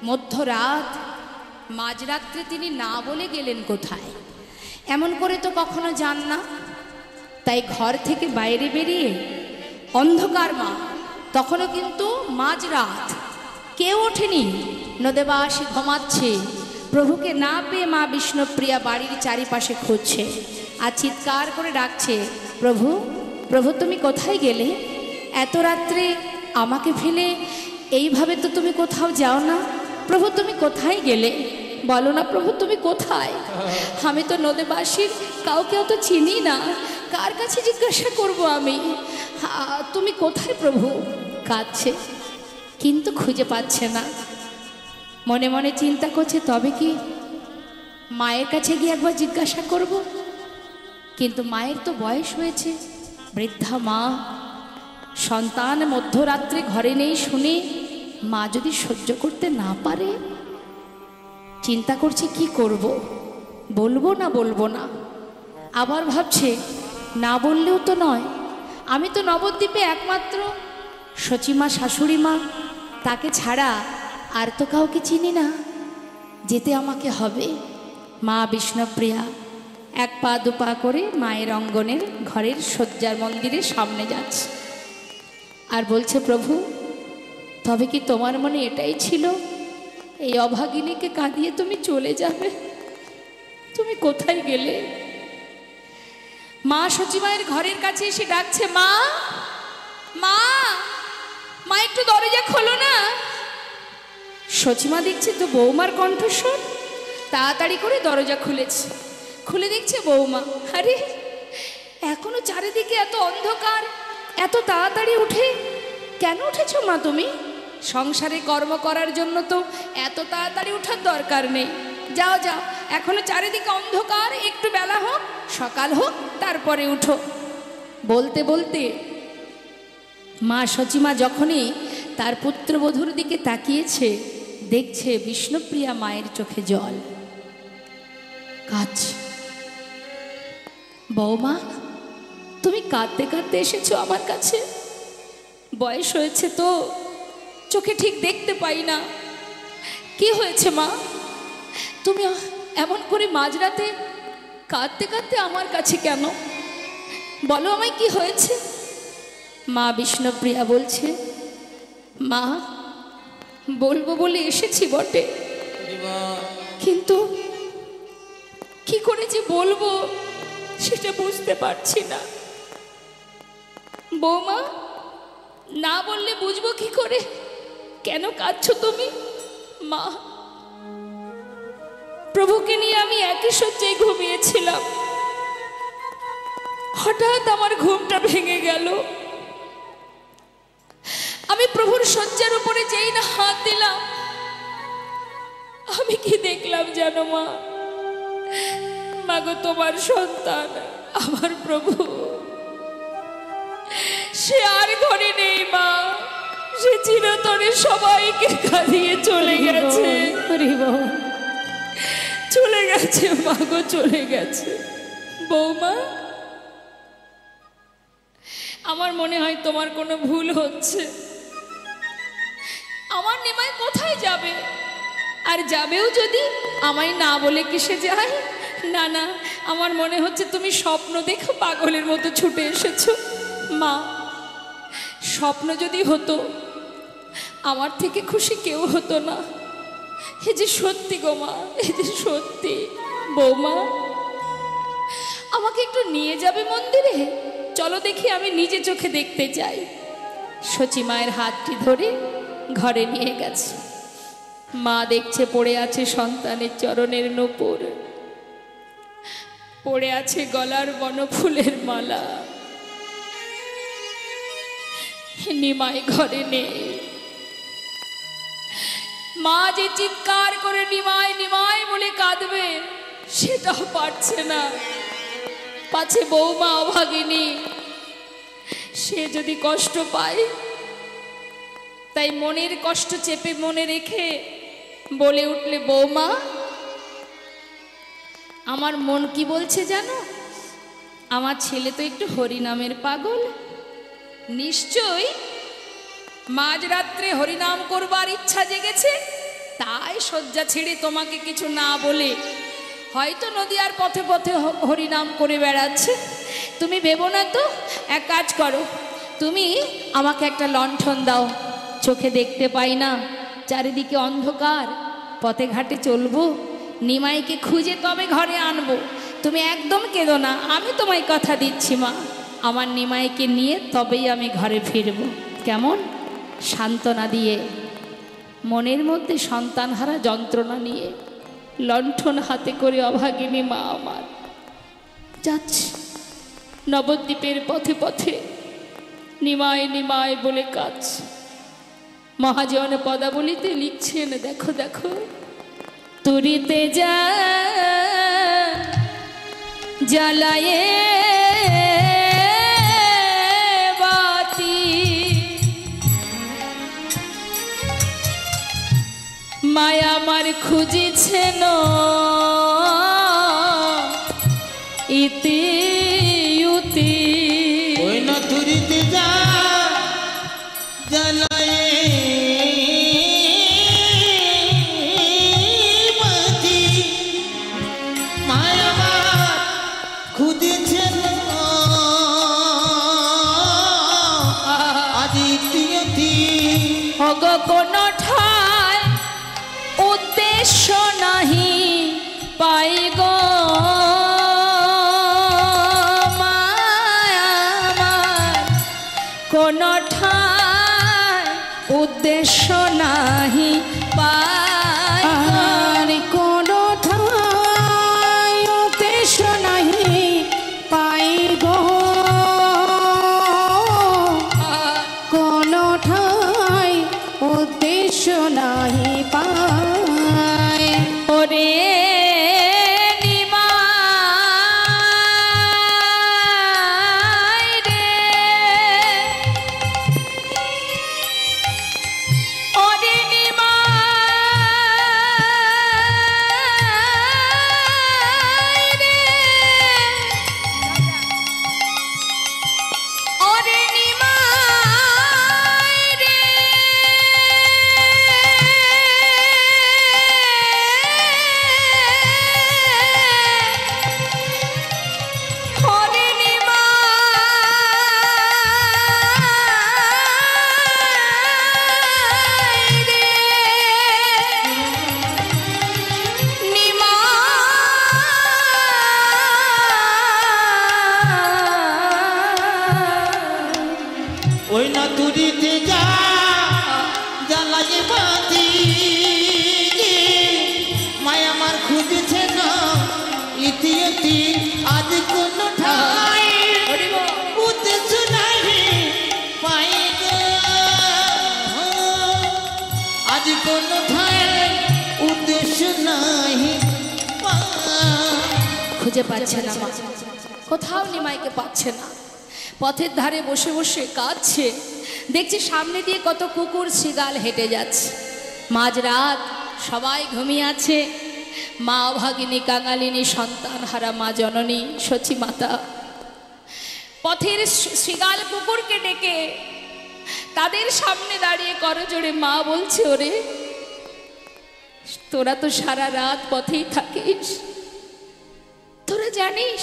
মধ্যরাত, মাঝরাত্রে তিনি না বলে গেলেন কোথায়? এমন করে তো কখনো যান না। তাই ঘর থেকে বাইরে বেরিয়ে অন্ধকার, মা তখনও কিন্তু মাঝরাত, কেউ ওঠেনি, নদেবাসী ঘুমাচ্ছে। প্রভুকে না পেয়ে মা বিষ্ণুপ্রিয়া বাড়ির চারিপাশে খুঁজছে আর চিৎকার করে ডাকছে, প্রভু, প্রভু তুমি কোথায় গেলে? এত রাত্রে আমাকে ফেলে এইভাবে তো তুমি কোথাও যাও না। প্রভু তুমি কোথায় গেলে? বলো না প্রভু তুমি কোথায়? আমি তো নদেবাসীর কাউকেও তো চিনি না, কার কাছে জিজ্ঞাসা করব আমি? তুমি কোথায় প্রভু? কাঁদছে, কিন্তু খুঁজে পাচ্ছে না। মনে মনে চিন্তা করছে, তবে কি মায়ের কাছে গিয়ে একবার জিজ্ঞাসা করব? কিন্তু মায়ের তো বয়স হয়েছে, বৃদ্ধা মা, সন্তান মধ্যরাত্রে ঘরে নেই শুনে মা যদি সহ্য করতে না পারে, চিন্তা করছে কি করব, বলবো না বলবো না। আবার ভাবছে না বললেও তো নয়, আমি তো নবদ্বীপে একমাত্র সচিমা শাশুড়ি মা, তাকে ছাড়া আর তো কাউকে চিনি না, যেতে আমাকে হবে। মা বিষ্ণুপ্রিয়া এক পা দুপা করে মায়ের অঙ্গনের ঘরের শয্যার মন্দিরের সামনে যাচ্ছে আর বলছে, প্রভু তবে কি তোমার মনে এটাই ছিল এই অভাগিনীকে কাঁদিয়ে তুমি চলে যাবে? তুমি কোথায় গেলে? মা সচিমায়ের ঘরের কাছে এসে ডাকছে, মা, মা, মা একটু দরজা খোলো না। সচিমা দেখছে তো বৌমার কণ্ঠস্বর, তাড়াতাড়ি করে দরজা খুলেছে। খুলে দেখছে বৌমা। আরে এখনো চারিদিকে এত অন্ধকার, এত তাড়াতাড়ি উঠে কেন উঠেছ মা তুমি? সংসারে কর্ম করার জন্য তো এত তাড়াতাড়ি ওঠার দরকার নেই। যাও যাও, এখনো চারিদিকে অন্ধকার, একটু বেলা হোক, সকাল হোক, তারপরে উঠো। বলতে বলতে মা সচিমা যখনই তার পুত্রবধূর দিকে তাকিয়েছে, দেখছে বিষ্ণুপ্রিয়া মায়ের চোখে জল, কাঁদছে। বৌমা তুমি কাঁদতে কাঁদতে এসেছো আমার কাছে? বয়স হয়েছে তো, চোখে ঠিক দেখতে পাই না। কি হয়েছে মা? তুমি এমন করে মাঝরাতে কাঁদতে কাঁদতে আমার কাছে কেন? বলো আমায় কি হয়েছে? মা বিষ্ণুপ্রিয়া বলছে, মা বলবো বলে এসেছি বটে, কিন্তু কি করে যে বলবো সেটা বুঝতে পারছি না। বৌমা না বললে বুঝবো কি করে কেন কাঁদছো তুমি? মা, প্রভুকে নিয়ে আমি একই শয্যায় ঘুমিয়েছিলাম, হঠাৎ আমার ঘুমটা ভেঙে গেল। আমি প্রভুর শয্যার উপরে যেই না হাত দিলাম, আমি কি দেখলাম জানো মা? মাগো তোমার সন্তান আমার প্রভু, সে আর ঘরে নেই মা, সে চিরতরে সবাইকে কাঁদিয়ে চলে গেছে। চলে গেছে মাগো, চলে গেছে। বৌমা, আমার মনে হয় তোমার কোনো ভুল হচ্ছে। আমার নিমাই কোথায় যাবে? আর যাবেও যদি আমায় না বলে কিসে যায়? না না, আমার মনে হচ্ছে তুমি স্বপ্ন দেখো পাগলের মতো ছুটে এসেছো। মা, স্বপ্ন যদি হতো আমার থেকে খুশি কেউ হতো না। এ যে সত্যি গো মা, এ যে সত্যি। বৌমা, আমাকে একটু নিয়ে যাবে মন্দিরে? চলো দেখি, আমি নিজে চোখে দেখতে চাই। সচিমায়ের হাতটি ধরে ঘরে নিয়ে গেছে। মা দেখছে পড়ে আছে সন্তানের চরণের নূপুর, পড়ে আছে গলার বনফুলের মালা। নিমাই ঘরে নেই। মা যে চিৎকার করে নিমাই নিমাই বলে কাঁদবে, সেটাও পারছে না। পাছে বৌমা অভাগিনী, সে যদি কষ্ট পায়, তাই মনের কষ্ট চেপে মনে রেখে বলে উঠলে, বৌমা আমার মন কি বলছে জানো? আমার ছেলে তো একটু হরিনামের পাগল, নিশ্চয়ই মাঝরাত্রে হরিনাম করবার ইচ্ছা জেগেছে, তাই শয্যা ছেড়ে তোমাকে কিছু না বলে হয়তো নদীয়ার পথে পথে হরিনাম করে বেড়াচ্ছে। তুমি ভেবো না তো, এক কাজ করো, তুমি আমাকে একটা লণ্ঠন দাও, চোখে দেখতে পাই না, চারিদিকে অন্ধকার, পথে ঘাটে চলবো, নিমাইকে খুঁজে তবে ঘরে আনবো। তুমি একদম কেঁদো না, আমি তোমায় কথা দিচ্ছি মা, আমার নিমাইকে নিয়ে তবেই আমি ঘরে ফিরবো। কেমন? সান্ত্বনা দিয়ে, মনের মধ্যে সন্তানহারা যন্ত্রণা নিয়ে লণ্ঠন হাতে করে অভাগিনী মা আমার যাচ্ছে নবদ্বীপের পথে পথে, নিমাই নিমাই বলে কাজ। মহাজন পদাবলিতে লিখছেন, দেখো দেখো, তুরিতে যা জ্বালায়ে বাতি, মায়া আমার খুঁজেছেন ইতি ইউতি। ওই না তুরিতে যা জ্বালায়ে বাতি, মায়া আমার খুঁজেছেন আদিত্যতি। অগ কোন ঠায় উদ্দেশ্য নাহি পাই গো মায়া আমার, কোন ঠায় উদ্দেশ্য নাহি পাই, কোন ঠাই উদ্দেশ্য নাহি পাই গো, কোন ঠাই উদ্দেশ্য নাহি পাই। ওরে নিমাই রে, ওরে নিমাই রে, ওরে নিমাই রে, ওরে নিমাই রে, ওই না তুরিতে যা জ্বালায়ে বাতি, মায়া আমার খুঁজেছে না ইতি ইতি। আজ কোন ঠাই উদ্দেশ্য নাহি পাই গো, আজ কোন ঠাই উদ্দেশ্য নাহি পাই। খুঁজে পাচ্ছে না মা, কোথাও নিমাইকে পাচ্ছে না। পথের ধারে বসে বসে কাঁদছে, দেখছি সামনে দিয়ে কত কুকুর শিগাল হেঁটে যাচ্ছে। মাঝরাত, সবাই ঘুমিয়ে আছে। মা অভাগিনী কাঙালিনী সন্তানহারা মা জননী সচী মাতা পথের শিগাল কুকুরকে ডেকে তাদের সামনে দাঁড়িয়ে করজোড়ে মা বলছে, ওরে তোরা তো সারা রাত পথেই থাকিস, তোরা জানিস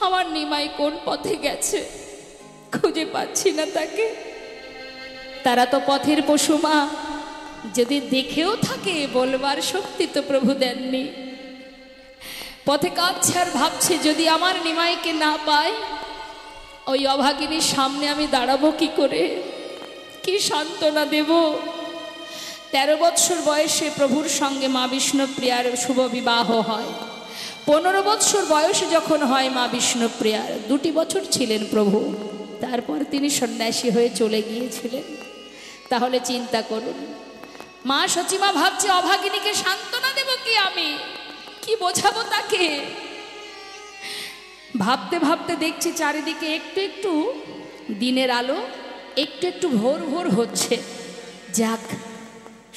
আমার নিমাই কোন পথে গেছে? খুঁজে পাচ্ছি না তাকে। তারা তো পথের পশু মা, যদি দেখেও থাকে বলবার শক্তি তো প্রভু দেননি। পথে কাঁদছে আর ভাবছে, যদি আমার নিমাইকে না পাই, ওই অভাগিনীর সামনে আমি দাঁড়াবো কি করে, কি সান্ত্বনা দেব? 13 বৎসর বয়সে প্রভুর সঙ্গে মা বিষ্ণুপ্রিয়ার শুভ বিবাহ হয়। 15 বৎসর বয়সে যখন হয় মা বিষ্ণুপ্রিয়ার, 2টি বছর ছিলেন প্রভু, তারপর তিনি সন্ন্যাসী হয়ে চলে গিয়েছিলেন। তাহলে চিন্তা করুন, মা সচিমা ভাবছে অভাগিনীকে সান্ত্বনা দেব কি, আমি কি বোঝাবো তাকে? ভাবতে ভাবতে দেখছি চারিদিকে একটু একটু দিনের আলো, একটু একটু ভোর ভোর হচ্ছে। যাক,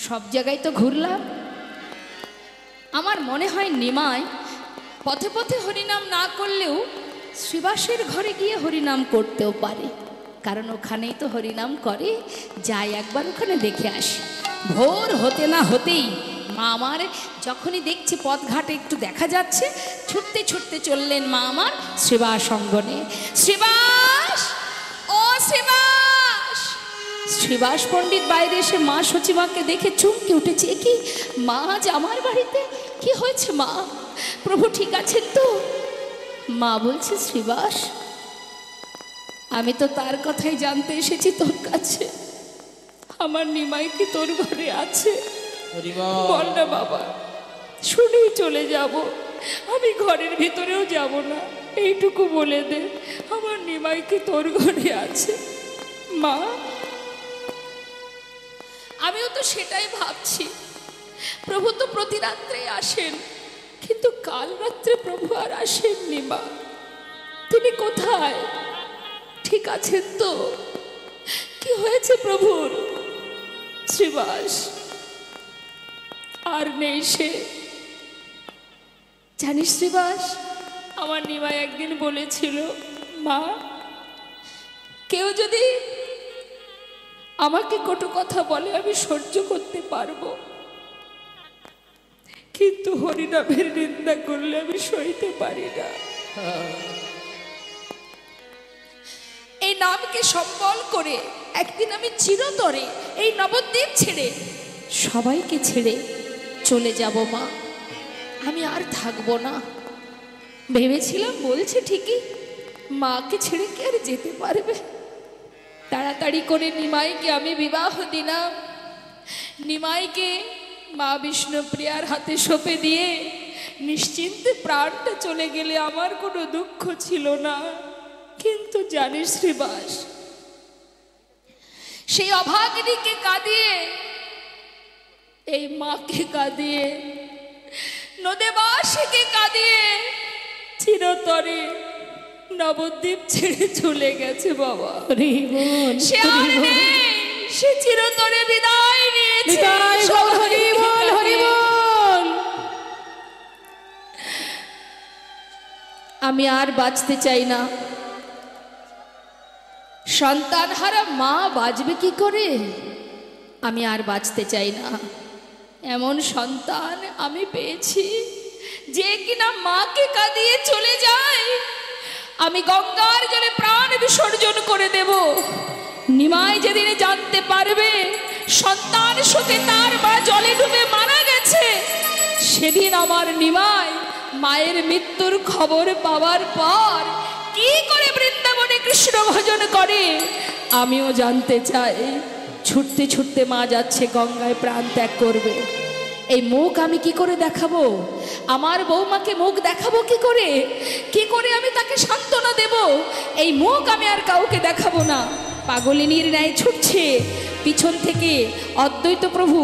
সব জায়গায় তো ঘুরলাম। আমার মনে হয় নিমাই পথে পথে হরিনাম না করলেও শ্রীবাসের ঘরে গিয়ে হরিনাম করতেও পারে, কারণ ওখানেই তো হরিনাম করে। যাই একবার ওখানে দেখে আসি। ভোর হতে না হতেই মা আমার যখনই দেখছে পথঘাটে একটু দেখা যাচ্ছে, ছুটতে ছুটতে চললেন মা আমার শ্রীবাস অঙ্গনে। শ্রীবাস, ও শ্রীবাস! শ্রীবাস পণ্ডিত বাইরে এসে মা সচিমাকে দেখে চমকে উঠেছে। কি মা, আজ আমার বাড়িতে? কি হয়েছে মা? প্রভু ঠিক আছেন তো? মা বলছে, শ্রীবাস, আমি তো তার কথাই জানতে এসেছি তোর কাছে। আমার নিমাই কি তোর ঘরে আছে? বল না বাবা, শুনেই চলে যাব। আমি ঘরের ভিতরেও যাব না, এইটুকু বলে দে আমার নিমাই কি তোর ঘরে আছে। মা, আমিও তো সেটাই ভাবছি। প্রভু তো প্রতি রাত্রে আসেন, কিন্তু কাল রাত্রে প্রভু আর আসেননি। মা, তিনি কোথায়? ঠিক আছেন তো? কি হয়েছে প্রভুর? শ্রীবাস আর নেই সে। জানিস শ্রীবাস, আমার নিমাই একদিন বলেছিল, মা, কেউ যদি আমাকে কটু কথা বলে আমি সহ্য করতে পারবো, কিন্তু হরিনামের নিন্দা করলে আমি সইতে পারি না। এই নামকে সম্বল করে একদিন আমি চিরতরে এই নবদ্বীপ ছেড়ে, সবাইকে ছেড়ে চলে যাব। মা, আমি আর থাকবো না। ভেবেছিলাম, বলছে ঠিকই, মাকে ছেড়ে কি আর যেতে পারবে? তাড়াতাড়ি করে নিমাইকে আমি বিবাহ দিলাম। নিমাইকে মা বিষ্ণুপ্রিয়ার হাতে সঁপে দিয়ে নিশ্চিন্তে প্রাণটা চলে গেলে আমার কোনো দুঃখ ছিল না। কিন্তু জানিস শ্রীবাস, সেই অভাগিনীকে কাঁদিয়ে, এই মাকে কাঁদিয়ে, নদেবাসীকে কাঁদিয়ে চিরতরে নবদ্বীপ ছেড়ে চলে গেছে বাবা। সে আর নেই, সে চিরতরে বিদায় নিয়েছে। আমি আর বাঁচতে চাই না। সন্তান হারা মা বাঁচবে কি করে? আমি আর বাঁচতে চাই না। এমন সন্তান আমি পেয়েছি যে কিনা মাকে কাঁদিয়ে চলে যায়। আমি গঙ্গার জলে প্রাণ বিসর্জন করে দেব। নিমাই যেদিন জানতে পারবে সন্তান শোকে তার মা জলে ডুবে মারা গেছে, সেদিন আমার নিমাই মায়ের মৃত্যুর খবর পাওয়ার পর কি করে বৃন্দাবনে কৃষ্ণ ভজন করে আমিও জানতে চাই। ছুটতে ছুটতে মা যাচ্ছে গঙ্গায় প্রাণ ত্যাগ করবে। এই মুখ আমি কি করে দেখাবো? আমার বৌমাকে মুখ দেখাবো কি করে? কি করে আমি তাকে সান্ত্বনা দেব? এই মুখ আমি আর কাউকে দেখাবো না। পাগলিনীর ন্যায় ছুটছে পিছন থেকে অদ্বৈত প্রভু,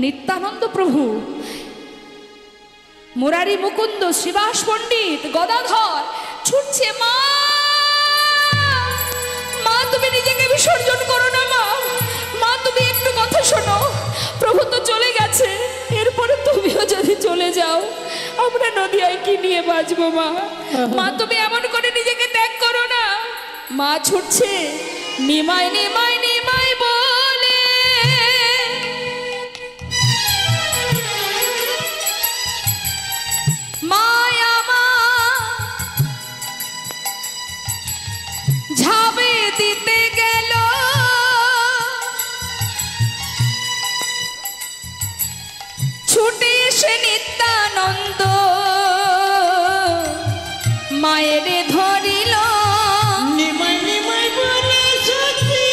নিত্যানন্দ প্রভু, মুরারি মুকুন্দ, শ্রীবাস পণ্ডিত, গদাধর ছুটছে। মা, মা তুমি নিজেকে বিসর্জন করো না। মা, মা তুমি একটু কথা শোনো। প্রভু তো চলে গেছে, এরপরে তুমিও যদি চলে যাও আমরা নদিয়ায় কি নিয়ে বাঁচবো? মা, মা তুমি এমন করে নিজেকে ত্যাগ করো না। মা ছুটছে নিমাই নিমাই নিমাই বলে। মায়া মা ঝাবে দিতে গেল, ছুটে এসে নিত্যানন্দ মায়ের ধরিল। নিমাই নিমাই বলে সখী,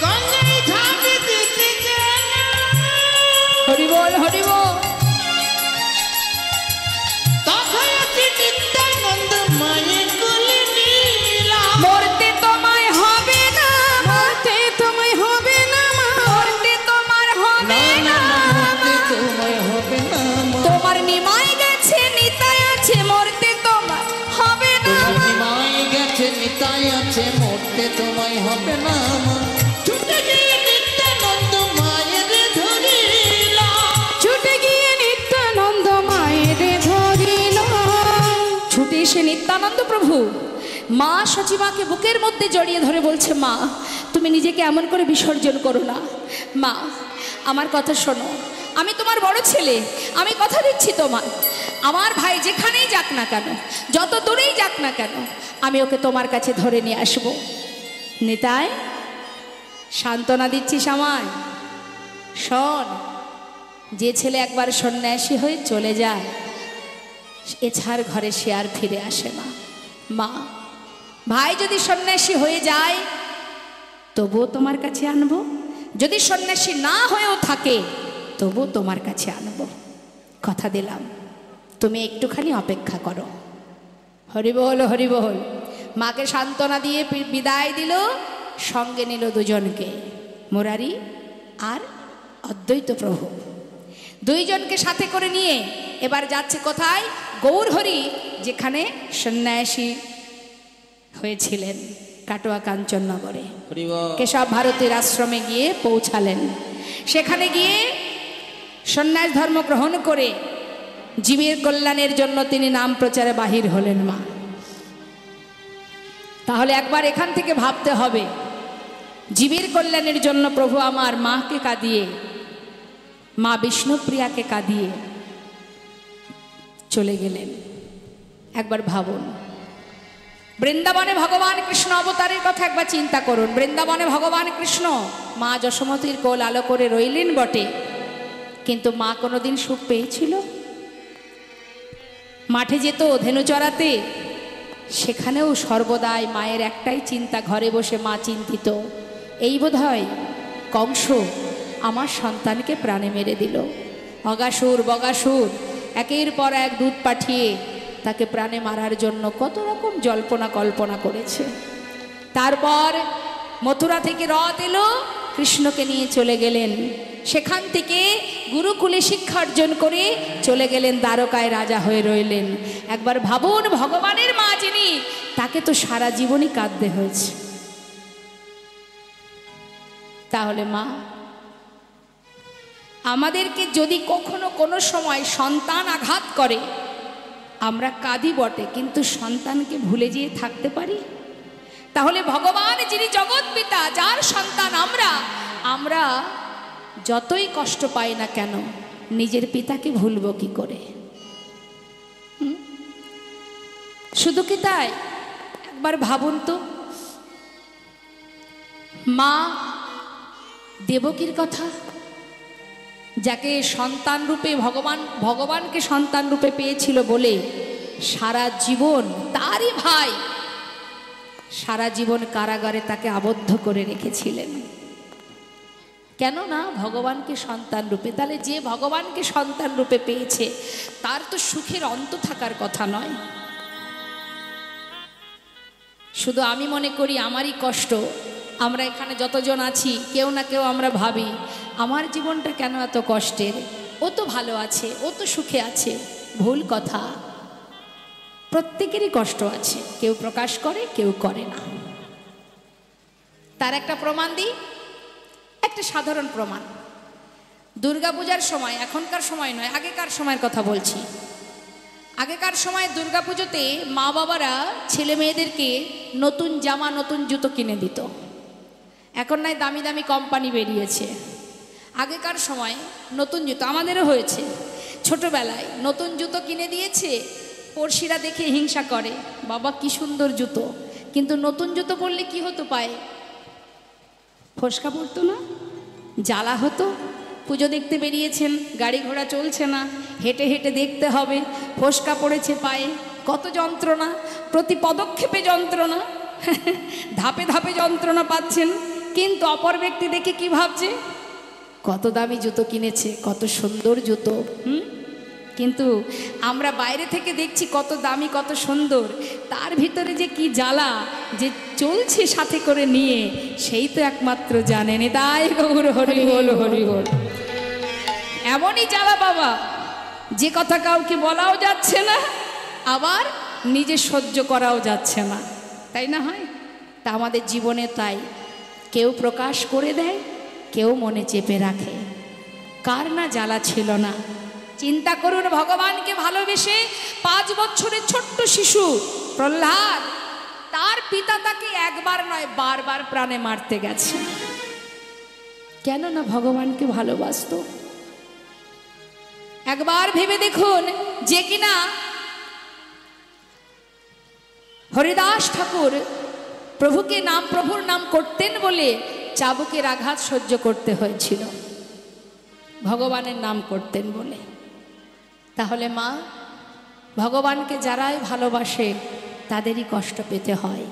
গঙ্গায় ঝাঁপ দিতে গেল। হরি বল, হরি বল। তখন অতি নিত্যানন্দ মায়ের কোলে নিলা। মরতে তোমায় হবে না, মরতে তোমায় হবে না মা, মরতে তোমার হবে না। মরতে তোমায় হবে না মা। তোমার নিমাই গেছে নিতাই আছে, মরতে তোমার হবে না। তোমার নিমাই গেছে নিতাই আছে, মরতে তোমায় হবে না মা। ছুটে গিয়ে নিত্যানন্দ মায়ের ধরিলা। ছুটে গিয়ে নিত্যানন্দ মায়ের ধরিল। ছুটে এসে নিত্যানন্দ প্রভু মা সচিমাকে বুকের মধ্যে জড়িয়ে ধরে বলছে, মা তুমি নিজেকে এমন করে বিসর্জন করো না। মা, আমার কথা শোনো, আমি তোমার বড় ছেলে, আমি কথা দিচ্ছি তোমার, আমার ভাই যেখানেই যাক না কেন, যত দূরেই যাক না কেন, আমি ওকে তোমার কাছে ধরে নিয়ে আসবো। নিতাই, সান্ত্বনা দিচ্ছিস আমায়? শোন, যে ছেলে একবার সন্ন্যাসী হয়ে চলে যায়, এছাড় ঘরে সে আর ফিরে আসে না। মা, ভাই যদি সন্ন্যাসী হয়ে যায় তবুও তোমার কাছে আনবো, যদি সন্ন্যাসী না হয়েও থাকে তবুও তোমার কাছে আনবো। কথা দিলাম, তুমি একটুখানি অপেক্ষা করো। হরিবোল হরিবোল। মাকে সান্ত্বনা দিয়ে বিদায় দিল, সঙ্গে নিল দুজনকে, মুরারি আর অদ্বৈত প্রভু। দুইজনকে সাথে করে নিয়ে এবার যাচ্ছে কোথায়? গৌরহরি, যেখানে সন্ন্যাসী হয়েছিলেন, কাটোয়া কাঞ্চননগরে কেশব ভারতীর আশ্রমে গিয়ে পৌঁছালেন। সেখানে গিয়ে সন্ন্যাস ধর্ম গ্রহণ করে জীবের কল্যাণের জন্য তিনি নাম প্রচারে বাহির হলেন। মা, তাহলে একবার এখান থেকে ভাবতে হবে, জীবের কল্যাণের জন্য প্রভু আমার মাকে কাঁদিয়ে, মা বিষ্ণুপ্রিয়াকে কাঁদিয়ে চলে গেলেন। একবার ভাবুন, বৃন্দাবনে ভগবান কৃষ্ণ অবতারের কথা একবার চিন্তা করুন। বৃন্দাবনে ভগবান কৃষ্ণ মা যশোমতীর কোল আলো করে রইলেন বটে, কিন্তু মা কোনোদিন সুখ পেয়েছিল? মাঠে যেত ধেনু চড়াতে, সেখানেও সর্বদাই মায়ের একটাই চিন্তা, ঘরে বসে মা চিন্তিত, এই বোধহয় কংস আমার সন্তানকে প্রাণে মেরে দিল। অগাসুর বগাসুর একের পর এক দুধ পাঠিয়ে তাকে প্রাণে মারার জন্য কত রকম জল্পনা কল্পনা করেছে। তারপর মথুরা থেকে রথ এলো, কৃষ্ণকে নিয়ে চলে গেলেন। সেখান থেকে গুরুকুলে শিক্ষা অর্জন করে চলে গেলেন দ্বারকায়, রাজা হয়ে রইলেন। একবার ভাবুন, ভগবানের মা যিনি, তাকে তো সারা জীবনই কাঁদতে হয়েছে। তাহলে মা, আমাদেরকে যদি কখনো কোনো সময় সন্তান আঘাত করে, আমরা কাঁদি বটে, কিন্তু সন্তানকে ভুলে যেয়ে থাকতে পারি? তাহলে ভগবান যিনি জগৎ পিতা, যার সন্তান আমরা যতই কষ্ট পাই না কেন, নিজের পিতাকে ভুলব কি করে? শুধু কি তাই? একবার ভাবুন তো, মা দেবকীর কথা, যাকে সন্তান রূপে ভগবানকে সন্তান রূপে পেয়েছিল বলে সারা জীবন, তারই ভাই সারা জীবন কারাগারে তাকে আবদ্ধ করে রেখেছিলেন। কেন না? ভগবানকে সন্তান রূপে। তাহলে যে ভগবানকে সন্তান রূপে পেয়েছে, তার তো সুখের অন্ত থাকার কথা নয়। শুধু আমি মনে করি আমারই কষ্ট। আমরা এখানে যতজন আছি, কেউ না কেউ আমরা ভাবি, আমার জীবনটা কেন এত কষ্টের? ও তো ভালো আছে, ও তো সুখে আছে। ভুল কথা, প্রত্যেকেরই কষ্ট আছে, কেউ প্রকাশ করে, কেউ করে না। তার একটা প্রমাণ দিই, একটা সাধারণ প্রমাণ। দুর্গাপূজার সময়, এখনকার সময় নয়, আগেকার সময়ের কথা বলছি। আগেকার সময় দুর্গাপুজোতে মা বাবারা ছেলে মেয়েদেরকে নতুন জামা, নতুন জুতো কিনে দিত। এখন নয় দামি দামি কোম্পানি বেরিয়েছে। আগেকার সময় নতুন জুতো, আমাদেরও হয়েছে ছোটবেলায়, নতুন জুতো কিনে দিয়েছে। পড়শিরা দেখে হিংসা করে, বাবা কি সুন্দর জুতো। কিন্তু নতুন জুতো পরলে কি হতো? পায়ে ফোসকা পড়তো না, জ্বালা হতো। পুজো দেখতে বেরিয়েছেন, গাড়ি ঘোড়া চলছে না, হেঁটে হেঁটে দেখতে হবে, ফোসকা পড়েছে পায়ে, কত যন্ত্রণা, প্রতি পদক্ষেপে যন্ত্রণা, ধাপে ধাপে যন্ত্রণা পাচ্ছেন। কিন্তু অপর ব্যক্তি দেখে কি ভাবছে? কত দামি জুতো কিনেছে, কত সুন্দর জুতো। কিন্তু আমরা বাইরে থেকে দেখছি কত দামি, কত সুন্দর, তার ভিতরে যে কি জ্বালা যে চলছে সাথে করে নিয়ে, সেই তো একমাত্র জানেন। তাই গৌর হরি বল, হরি বল। এমনই জ্বালা বাবা, যে কথা কাউকে বলাও যাচ্ছে না, আবার নিজে সহ্য করাও যাচ্ছে না, তাই না? হয় তা আমাদের জীবনে তাই, কেউ প্রকাশ করে দেয়, কেউ মনে চেপে রাখে। কার না জ্বালা ছিল না? চিন্তা করুন, ভগবানকে ভালোবেসে 5 বছরের ছোট্ট শিশু প্রহ্লাদ, তার পিতা তাকে একবার নয় বারবার প্রাণে মারতে গেছে। কেন না ভগবানকে ভালোবাসতো। একবার ভেবে দেখুন, যে কিনা হরিদাস ঠাকুর প্রভুর নাম করতেন বলে চাবুকের আঘাত সহ্য করতে হয়েছিল, ভগবানের নাম করতেন বলে। তাহলে মা, ভগবানকে যারাই ভালোবাসে তাদেরই কষ্ট পেতে হয়,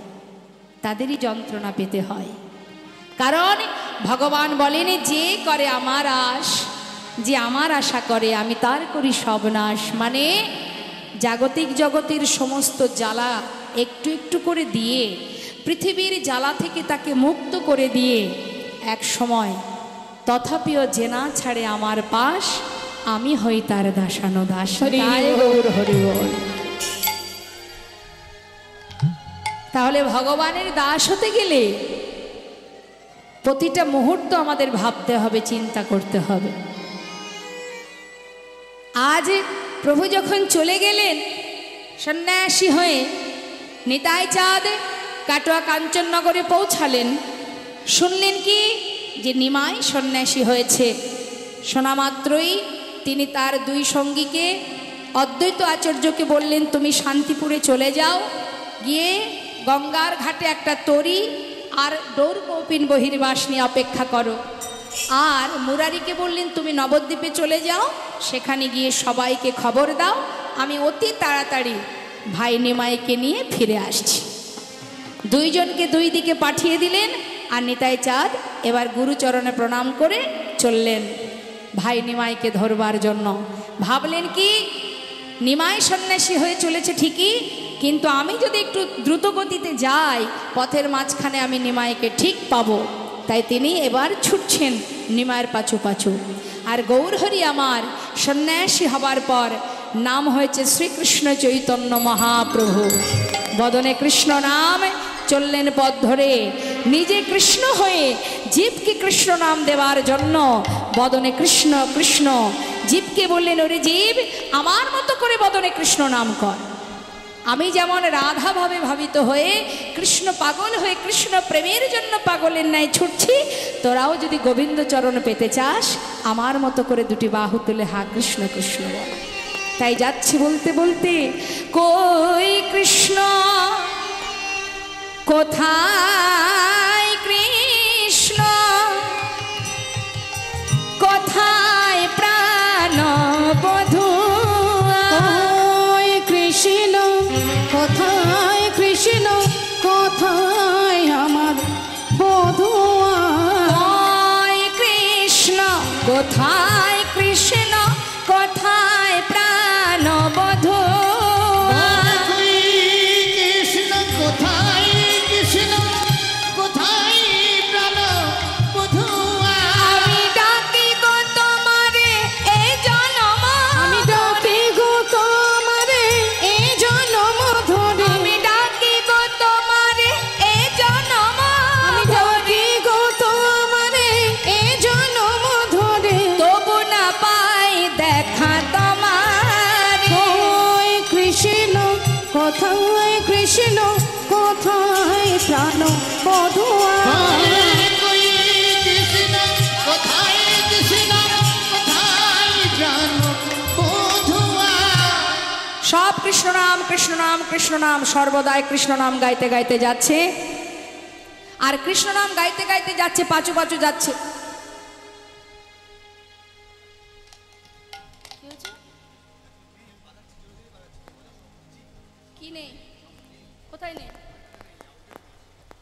তাদেরই যন্ত্রণা পেতে হয়। কারণ ভগবান বলেন, যে করে আমার আশ, যে আমার আশা করে আমি তার করি সব নাশ। মানে জাগতিক জগতের সমস্ত জ্বালা একটু একটু করে দিয়ে, পৃথিবীর জ্বালা থেকে তাকে মুক্ত করে দিয়ে এক সময় তথাপিও যে না ছাড়ে আমার পাশ, আমি হই তার দাসানো দাস। গৌর হরি বল। তাহলে ভগবানের দাস হতে গেলে প্রতিটা মুহূর্ত আমাদের ভাবতে হবে, চিন্তা করতে হবে। আজ প্রভু যখন চলে গেলেন সন্ন্যাসী হয়ে, নিতাই চাঁদ কাটোয়া কাঞ্চননগরে পৌঁছালেন। শুনলেন কি যে নিমাই সন্ন্যাসী হয়েছে। শোনা মাত্রই তিনি তার দুই সঙ্গীকে, অদ্বৈত আচার্যকে বললেন, তুমি শান্তিপুরে চলে যাও, গিয়ে গঙ্গার ঘাটে একটা তরী আর ডোর কৌপিন বহির্বাস নিয়ে অপেক্ষা করো। আর মুরারিকে বললেন, তুমি নবদ্বীপে চলে যাও, সেখানে গিয়ে সবাইকে খবর দাও, আমি অতি তাড়াতাড়ি ভাই নিমাইকে নিয়ে ফিরে আসছি। দুইজনকে দুই দিকে পাঠিয়ে দিলেন। আর নিতাই চাঁদ এবার গুরুচরণে প্রণাম করে চললেন ভাই নিমাইকে ধরবার জন্য। ভাবলেন কি, নিমাই সন্ন্যাসী হয়ে চলেছে ঠিকই, কিন্তু আমি যদি একটু দ্রুত গতিতে যাই, পথের মাঝখানে আমি নিমাইকে ঠিক পাবো। তাই তিনি এবার ছুটছেন নিমাইয়ের পাছু পাছু। আর গৌরহরি আমার সন্ন্যাসী হবার পর নাম হয়েছে শ্রীকৃষ্ণ চৈতন্য মহাপ্রভু। বদনে কৃষ্ণ নাম, চললেন পথ ধরে, নিজে কৃষ্ণ হয়ে জীবকে কৃষ্ণ নাম দেওয়ার জন্য বদনে কৃষ্ণ কৃষ্ণ। জীবকে বললেন, ওরে জীব, আমার মতো করে বদনে কৃষ্ণ নাম কর। আমি যেমন রাধা ভাবে ভাবিত হয়ে, কৃষ্ণ পাগল হয়ে কৃষ্ণ প্রেমের জন্য পাগলের ন্যায় ছুটছি, তোরাও যদি গোবিন্দ চরণ পেতে চাস, আমার মতো করে দুটি বাহু তুলে হা কৃষ্ণ কৃষ্ণ বল। তাই যাচ্ছি বলতে বলতে, কই কৃষ্ণ কোথায় কৃষ্ণ, কোথায় প্রাণ বধূ, কৃষ্ণ কোথায়, কৃষ্ণ কোথায় আমার বধুয়া, কৃষ্ণ কোথায়, কৃষ্ণ কোথায় প্রাণ বধূ, কৃষ্ণ কোথায়, কৃষ্ণ কোথায় প্রাণ বধূয়া। আমি ডাকি গো তোমারে এই জনম, আমি ডাকি গো তোমারে এই জনম ধরে, আমি ডাকি গো তোমারে এই জনম, আমি ডাকি গো তোমারে এই জনম ধরে, তবু না পাই দেখা তোমার। কই কৃষ্ণ কোথায়, কৃষ্ণ কোথায় প্রাণ বধুয়া, কই কৃষ্ণ কোথায়, কৃষ্ণ কোথায় প্রাণ বধূয়া। সব কৃষ্ণ নাম কৃষ্ণ নাম কৃষ্ণ নাম, সর্বদাই কৃষ্ণ নাম গাইতে গাইতে যাচ্ছে। আর কৃষ্ণ নাম গাইতে গাইতে যাচ্ছে, পাঁচু পাঁচু যাচ্ছে। কি নেই, কোথায় নেই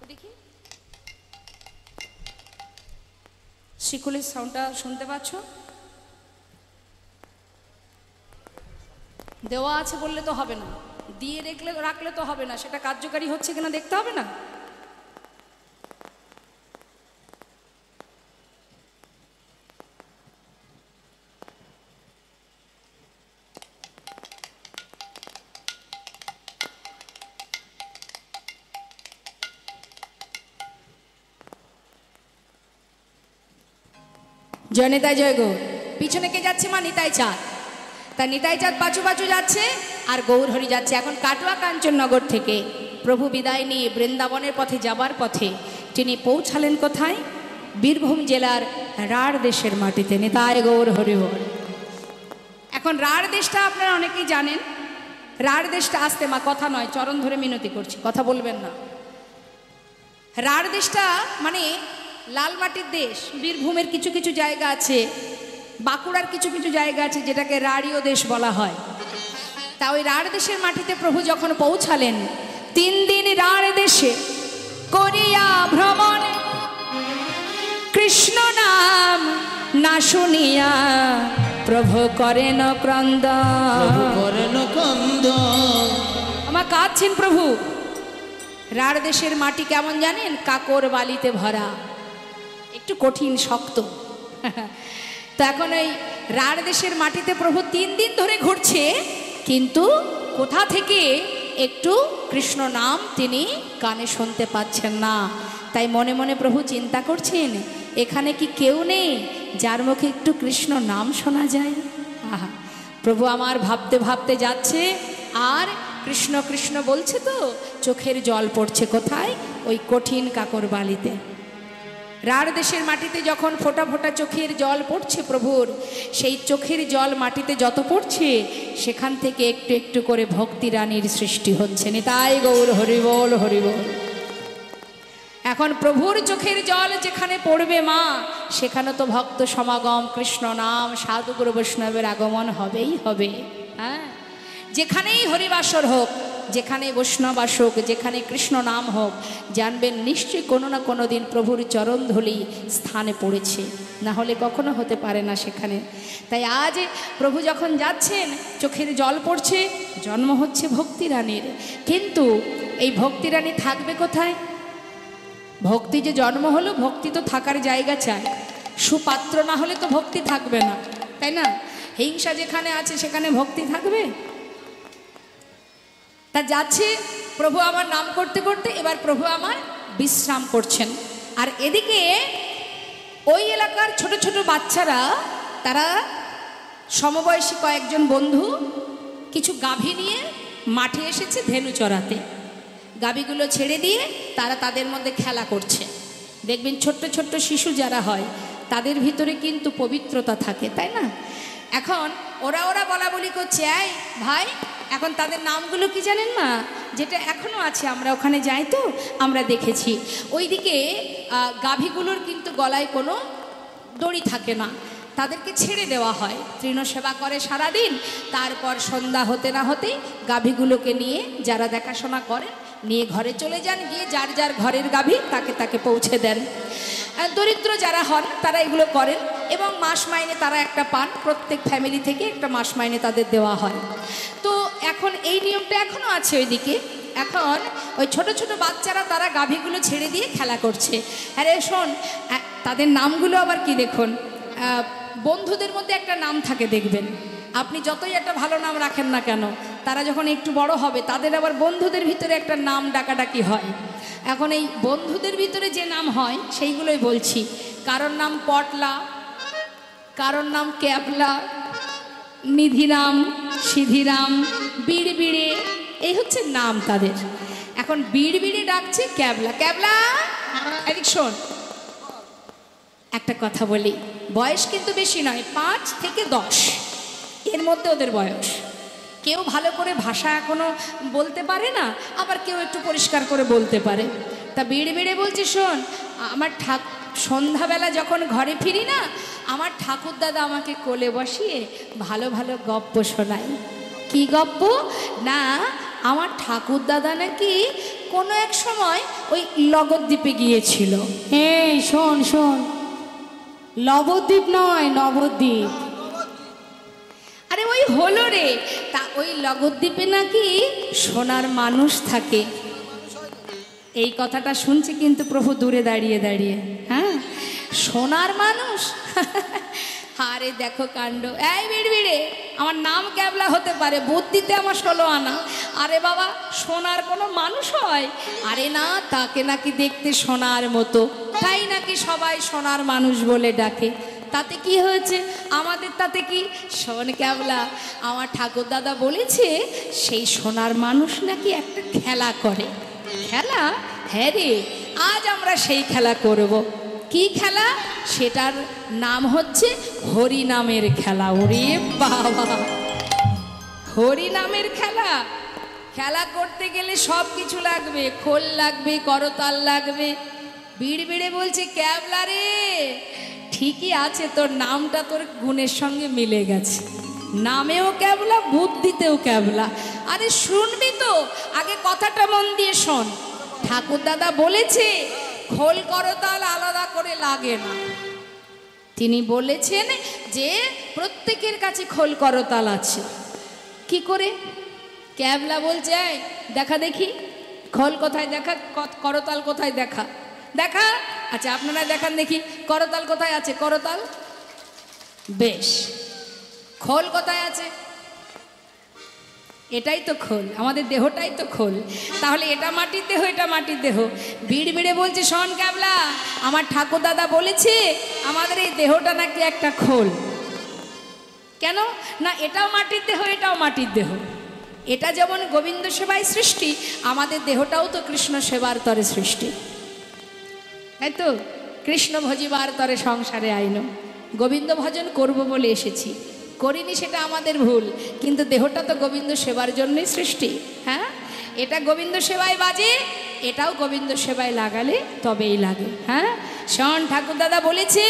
দেখি। শিকুলের সাউন্ডটা শুনতে পাচ্ছ? দেওয়া আছে বললে তো হবে না, দিয়ে রাখলে তো হবে না, সেটা কার্যকারী হচ্ছে কিনা দেখতে হবে না। জয় নিতাই জয় গৌর। পিছনে কে যাচ্ছে? মা নিতাই চাঁদ। তা নিতাই চাঁদ পাঁচু পাঁচু যাচ্ছে আর গৌর হরি যাচ্ছে। এখন কাটোয়া কাঞ্চননগর থেকে প্রভু বিদায় নিয়ে বৃন্দাবনের পথে যাবার পথে তিনি পৌঁছালেন কোথায়? বীরভূম জেলার রাঢ় দেশের মাটিতে। নিতাই গৌর হরি বল। এখন রাঢ় দেশটা আপনারা অনেকেই জানেন। রাঢ় দেশটা, আসতে মা, কথা নয়, চরণ ধরে মিনতি করছি, কথা বলবেন না। রাঢ় দেশটা মানে লাল মাটির দেশ। বীরভূমের কিছু কিছু জায়গা আছে, বাঁকুড়ার কিছু কিছু জায়গা আছে যেটাকে রাঢ়ীয় দেশ বলা হয়। তা ওই রাঢ় দেশের মাটিতে প্রভু যখন পৌঁছালেন, 3 দিন রাঢ় দেশে করিয়া ভ্রমণ, কৃষ্ণ নাম না শুনিয়া প্রভু করেন ক্রন্দন। আমার কাঁদছেন প্রভু। রাঢ় দেশের মাটি কেমন জানেন? কাকর বালিতে ভরা, একটু কঠিন শক্ত। তো এখন এই রাঢ় দেশের মাটিতে প্রভু 3 দিন ধরে ঘুরছে, কিন্তু কোথা থেকে একটু কৃষ্ণ নাম তিনি কানে শুনতে পাচ্ছেন না। তাই মনে মনে প্রভু চিন্তা করছেন, এখানে কি কেউ নেই যার মুখে একটু কৃষ্ণ নাম শোনা যায়? আহা, প্রভু আমার ভাবতে ভাবতে যাচ্ছে, আর কৃষ্ণ কৃষ্ণ বলছে তো চোখের জল পড়ছে। কোথায়? ওই কঠিন কাকর বালিতে। রাঢ় দেশের মাটিতে যখন ফোঁটা ফোঁটা চোখের জল পড়ছে প্রভুর, সেই চোখের জল মাটিতে যত পড়ছে, সেখান থেকে একটু একটু করে ভক্তি রানীর সৃষ্টি হচ্ছে। নিতাই গৌর হরি বল, হরি বল। এখন প্রভুর চোখের জল যেখানে পড়বে মা, সেখানে তো ভক্ত সমাগম, কৃষ্ণ নাম, সাধুগুরু বৈষ্ণবের আগমন হবেই হবে। হ্যাঁ, যেখানেই হরিবাসর হোক, যেখানে বৈষ্ণব আসুক, যেখানে কৃষ্ণ নাম হোক, জানবেন নিশ্চয়ই কোনো না কোনো দিন প্রভুর চরণধূলি স্থানে পড়েছে, না হলে কখনো হতে পারে না সেখানে। তাই আজ প্রভু যখন যাচ্ছেন, চোখের জল পড়ছে, জন্ম হচ্ছে ভক্তি রানীর। কিন্তু এই ভক্তি রানী থাকবে কোথায়? ভক্তি যে জন্ম হলো, ভক্তি তো থাকার জায়গা চায়। সুপাত্র না হলে তো ভক্তি থাকবে না, তাই না? হিংসা যেখানে আছে সেখানে ভক্তি থাকবে? তা যাচ্ছে প্রভু আমার নাম করতে করতে, এবার প্রভু আমার বিশ্রাম করছেন। আর এদিকে ওই এলাকার ছোট ছোট বাচ্চারা, তারা সমবয়সী কয়েকজন বন্ধু কিছু গাভী নিয়ে মাঠে এসেছে ধেনু চড়াতে। গাভীগুলো ছেড়ে দিয়ে তারা তাদের মধ্যে খেলা করছে। দেখবেন ছোট্ট ছোট্ট শিশু যারা হয়, তাদের ভিতরে কিন্তু পবিত্রতা থাকে, তাই না? এখন ওরা বলা বলি করছে, এই ভাই, এখন তাদের নামগুলো কি জানেন মা? যেটা এখনও আছে, আমরা ওখানে যাই তো আমরা দেখেছি, ওইদিকে গাভীগুলোর কিন্তু গলায় কোনো দড়ি থাকে না, তাদেরকে ছেড়ে দেওয়া হয়। তৃণ সেবা করে সারাদিন, তারপর সন্ধ্যা হতে না হতেই গাভীগুলোকে নিয়ে যারা দেখাশোনা করেন নিয়ে ঘরে চলে যান, গিয়ে যার যার ঘরের গাভী তাকে তাকে পৌঁছে দেন। দরিদ্র যারা হন তারা এগুলো করেন, এবং মাস মাইনে তারা একটা পান, প্রত্যেক ফ্যামিলি থেকে একটা মাস মাইনে তাদের দেওয়া হয়। তো এখন এই নিয়মটা এখনও আছে ওইদিকে। এখন ওই ছোট ছোট বাচ্চারা তারা গাভীগুলো ছেড়ে দিয়ে খেলা করছে। আরে শোন, তাদের নামগুলো আবার কি দেখুন, বন্ধুদের মধ্যে একটা নাম থাকে, দেখবেন আপনি যতই একটা ভালো নাম রাখেন না কেন, তারা যখন একটু বড় হবে তাদের আবার বন্ধুদের ভিতরে একটা নাম ডাকাডাকি হয়। এখন এই বন্ধুদের ভিতরে যে নাম হয় সেইগুলোই বলছি। কারোর নাম পটলা, কারোর নাম ক্যাবলা, নিধিরাম, সিধিরাম, বিড়বিড়ে, এই হচ্ছে নাম তাদের। এখন বিড়বিড়ে ডাকছে ক্যাবলা, ক্যাবলা এদিক শোন, একটা কথা বলি, বয়স কিন্তু বেশি নয়, 5 থেকে 10 এর মধ্যে ওদের বয়স। কেউ ভালো করে ভাষা এখনো বলতে পারে না, আবার কেউ একটু পরিষ্কার করে বলতে পারে। তা বিড়বিড়ে বলছে, শোন, আমার সন্ধ্যাবেলা যখন ঘরে ফিরি না, আমার ঠাকুর দাদা আমাকে কোলে বসিয়ে ভালো ভালো গপ্প শোনায়। কি গপ্প? না, আমার ঠাকুর দাদা নাকি কোনো এক সময় ওই লগদ্বীপে গিয়েছিল। এই শোন শোন, নবদ্বীপ নয়, নবদ্বীপ। আরে ওই হলো রে, তা ওই লগদ্বীপে নাকি সোনার মানুষ থাকে। এই কথাটা শুনছি কিন্তু প্রভু দূরে দাঁড়িয়ে দাঁড়িয়ে। হ্যাঁ, সোনার মানুষ। আরে দেখো কাণ্ড। এই বিড়বিড়ে, আমার নাম ক্যাবলা হতে পারে, বুদ্ধিতে আমার 16 আনা। আরে বাবা, সোনার কোনো মানুষ হয়? আরে না, তাকে নাকি দেখতে সোনার মতো, তাই নাকি সবাই সোনার মানুষ বলে ডাকে। তাতে কি হয়েছে? আমাদের তাতে কি? শোন ক্যাবলা, আমার ঠাকুর দাদা বলেছে সেই সোনার মানুষ নাকি একটা খেলা করে। খেলা? হ্যাঁ রে, আজ আমরা সেই খেলা করব। কি খেলা? সেটার নাম হচ্ছে হরি নামের খেলা। ওরে বাবা, হরি নামের খেলা। খেলা করতে গেলে সব কিছু লাগবে, খোল লাগবে, করতাল লাগবে। বিড়বিড়ে বলছে, ক্যাবলা রে, ঠিকই আছে, তোর নামটা তোর গুণের সঙ্গে মিলে গেছে। নামেও ক্যাবলা, বুদ্ধিতেও ক্যাবলা। আরে শুনবি তো, আগে কথাটা মন দিয়ে শোন। ঠাকুর দাদা বলেছে খোল করতাল আলাদা করে লাগে না। তিনি বলেছেন যে প্রত্যেকের কাছে খোল করতাল আছে। কি করে? ক্যাবলা বলছে, দেখা দেখি খোল কোথায়, দেখা করতাল কোথায়, দেখা দেখা। আচ্ছা আপনারা দেখান দেখি করতাল কোথায় আছে। করতাল, বেশ। খোল কোথায় আছে? এটাই তো খোল, আমাদের দেহটাই তো খোল। তাহলে এটা মাটির দেহ, এটা মাটির দেহ। ভিড় ভিড়ে বলছে, শোন ক্যাবলা, আমার ঠাকুর দাদা বলেছে আমাদের এই দেহটা নাকি একটা খোল। কেন না? এটাও মাটির দেহ, এটাও মাটির দেহ। এটা যেমন গোবিন্দ সেবায় সৃষ্টি, আমাদের দেহটাও তো কৃষ্ণ সেবার তরে সৃষ্টি, তাই তো? কৃষ্ণ ভজিবার তরে সংসারে আইন। গোবিন্দ ভজন করব বলে এসেছি, করিনি সেটা আমাদের ভুল, কিন্তু দেহটা তো গোবিন্দ সেবার জন্যই সৃষ্টি। হ্যাঁ, এটা গোবিন্দ সেবায় বাজে, এটাও গোবিন্দ সেবায় লাগালে তবেই লাগে। হ্যাঁ, শোন ঠাকুর দাদা বলেছে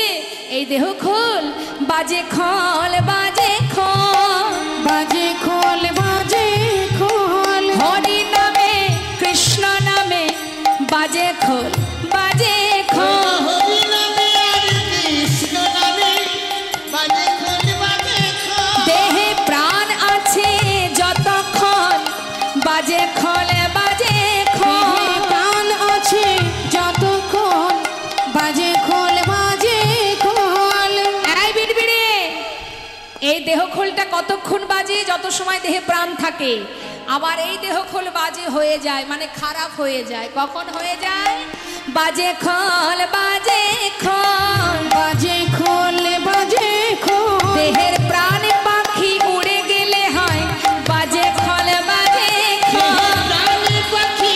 এই দেহ খোল, বাজে খোল, বাজে খোল, বাজে খোল, বাজে খোল, হরি নামে কৃষ্ণ নামে বাজে খোল, বাজে খোল। হরি নামে আর কৃষ্ণ নামে বাজে খোল, বাজে খোল। দেহে প্রাণ আছে যতক্ষণ বাজে খোল, বাজে খোল। প্রাণ আছে যতক্ষণ বাজে খোল, বাজে খোল। এই বিড়বিড়ে, এই দেহ খোলটা কতক্ষণ বাজে? যত সময় দেহে প্রাণ থাকে। আবার এই দেহ খোল বাজে হয়ে যায়, মানে খারাপ হয়ে যায়। কখন হয়ে যায়? বাজে খোল, বাজে খোল, বাজে খোল, বাজে খোল। দেহের প্রাণ পাখি উড়ে গেলে হয় বাজে খোল, বাজে খোল। প্রাণী পাখি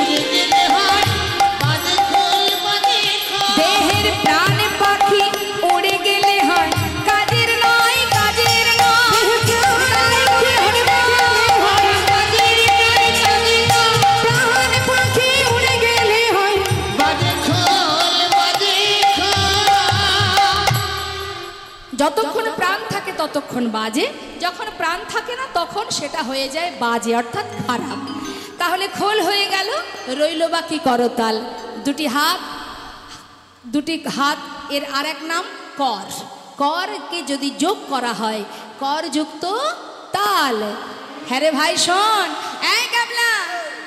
উড়ে গেলে হয় বাজে খোল, বাজে খোল। দেহের প্রাণ পাখি উড়ে গেলে হয় কাজের নয়, কাজের নয়। প্রাণ পাখি উড়ে গেলে হয় বাজে খোল, বাজে খোল। যতক্ষণ প্রাণ থাকে ততক্ষণ বাজে, যখন প্রাণ থাকে না তখন সেটা হয়ে যায় বাজে, অর্থাৎ খারাপ। তাহলে খোল হয়ে গেল, রইল বাকি করতাল। দুটি হাত, দুটি হাত এর আর এক নাম কর। করকে যদি যোগ করা হয় কর যুক্ত তাল। হ্যাঁ রে ভাই শোন, এই ক্যাবলা,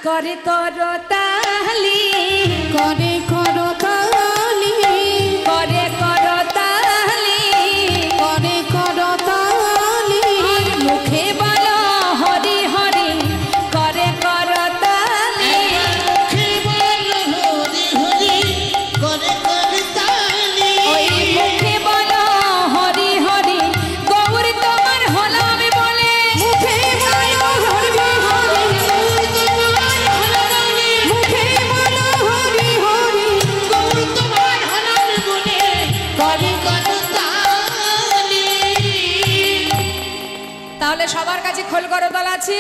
করে করতালি, করে করতালি, করে করতালি, করে করতালি। মুখে বলো হরি হরি, করে করতালি। মুখে বল হরি হরি, করে করে তালি। ওই মুখে বলো হরি হরি, গৌর তোমার হলাম বলে। মুখে বলো হরি হরি, মুখে বলো হরি হরি, গৌর তোমার হলাম বলে করে করে তালি। তাহলে সবার কাছে খোল করতাল আছে,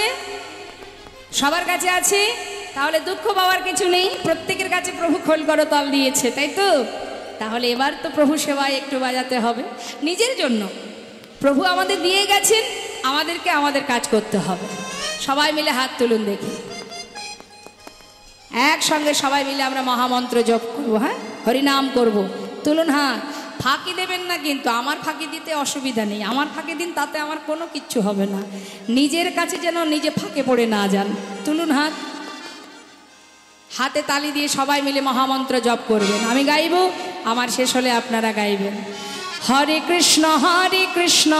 সবার কাছে আছে। তাহলে দুঃখ পাওয়ার কিছু নেই, প্রত্যেকের কাছে প্রভু খোল করতাল দিয়েছে, তাই তো? তাহলে এবার তো প্রভু সেবায় একটু বাজাতে হবে নিজের জন্য। প্রভু আমাদের দিয়ে গেছেন, আমাদেরকে আমাদের কাজ করতে হবে। সবাই মিলে হাত তুলুন দেখি, একসঙ্গে সবাই মিলে আমরা মহামন্ত্র জপ করবো। হ্যাঁ, হরিনাম করব। তুলুন হাত, ফাঁকি দেবেন না কিন্তু। আমার ফাঁকি দিতে অসুবিধা নেই, আমার ফাঁকি দিন, তাতে আমার কোনো কিচ্ছু হবে না। নিজের কাছে যেন নিজে ফাঁকে পড়ে না যান। তুলুন হাত, হাতে তালি দিয়ে সবাই মিলে মহামন্ত্র জপ করবেন। আমি গাইব, আমার শেষ হলে আপনারা গাইবেন। হরে কৃষ্ণ, হরে কৃষ্ণ,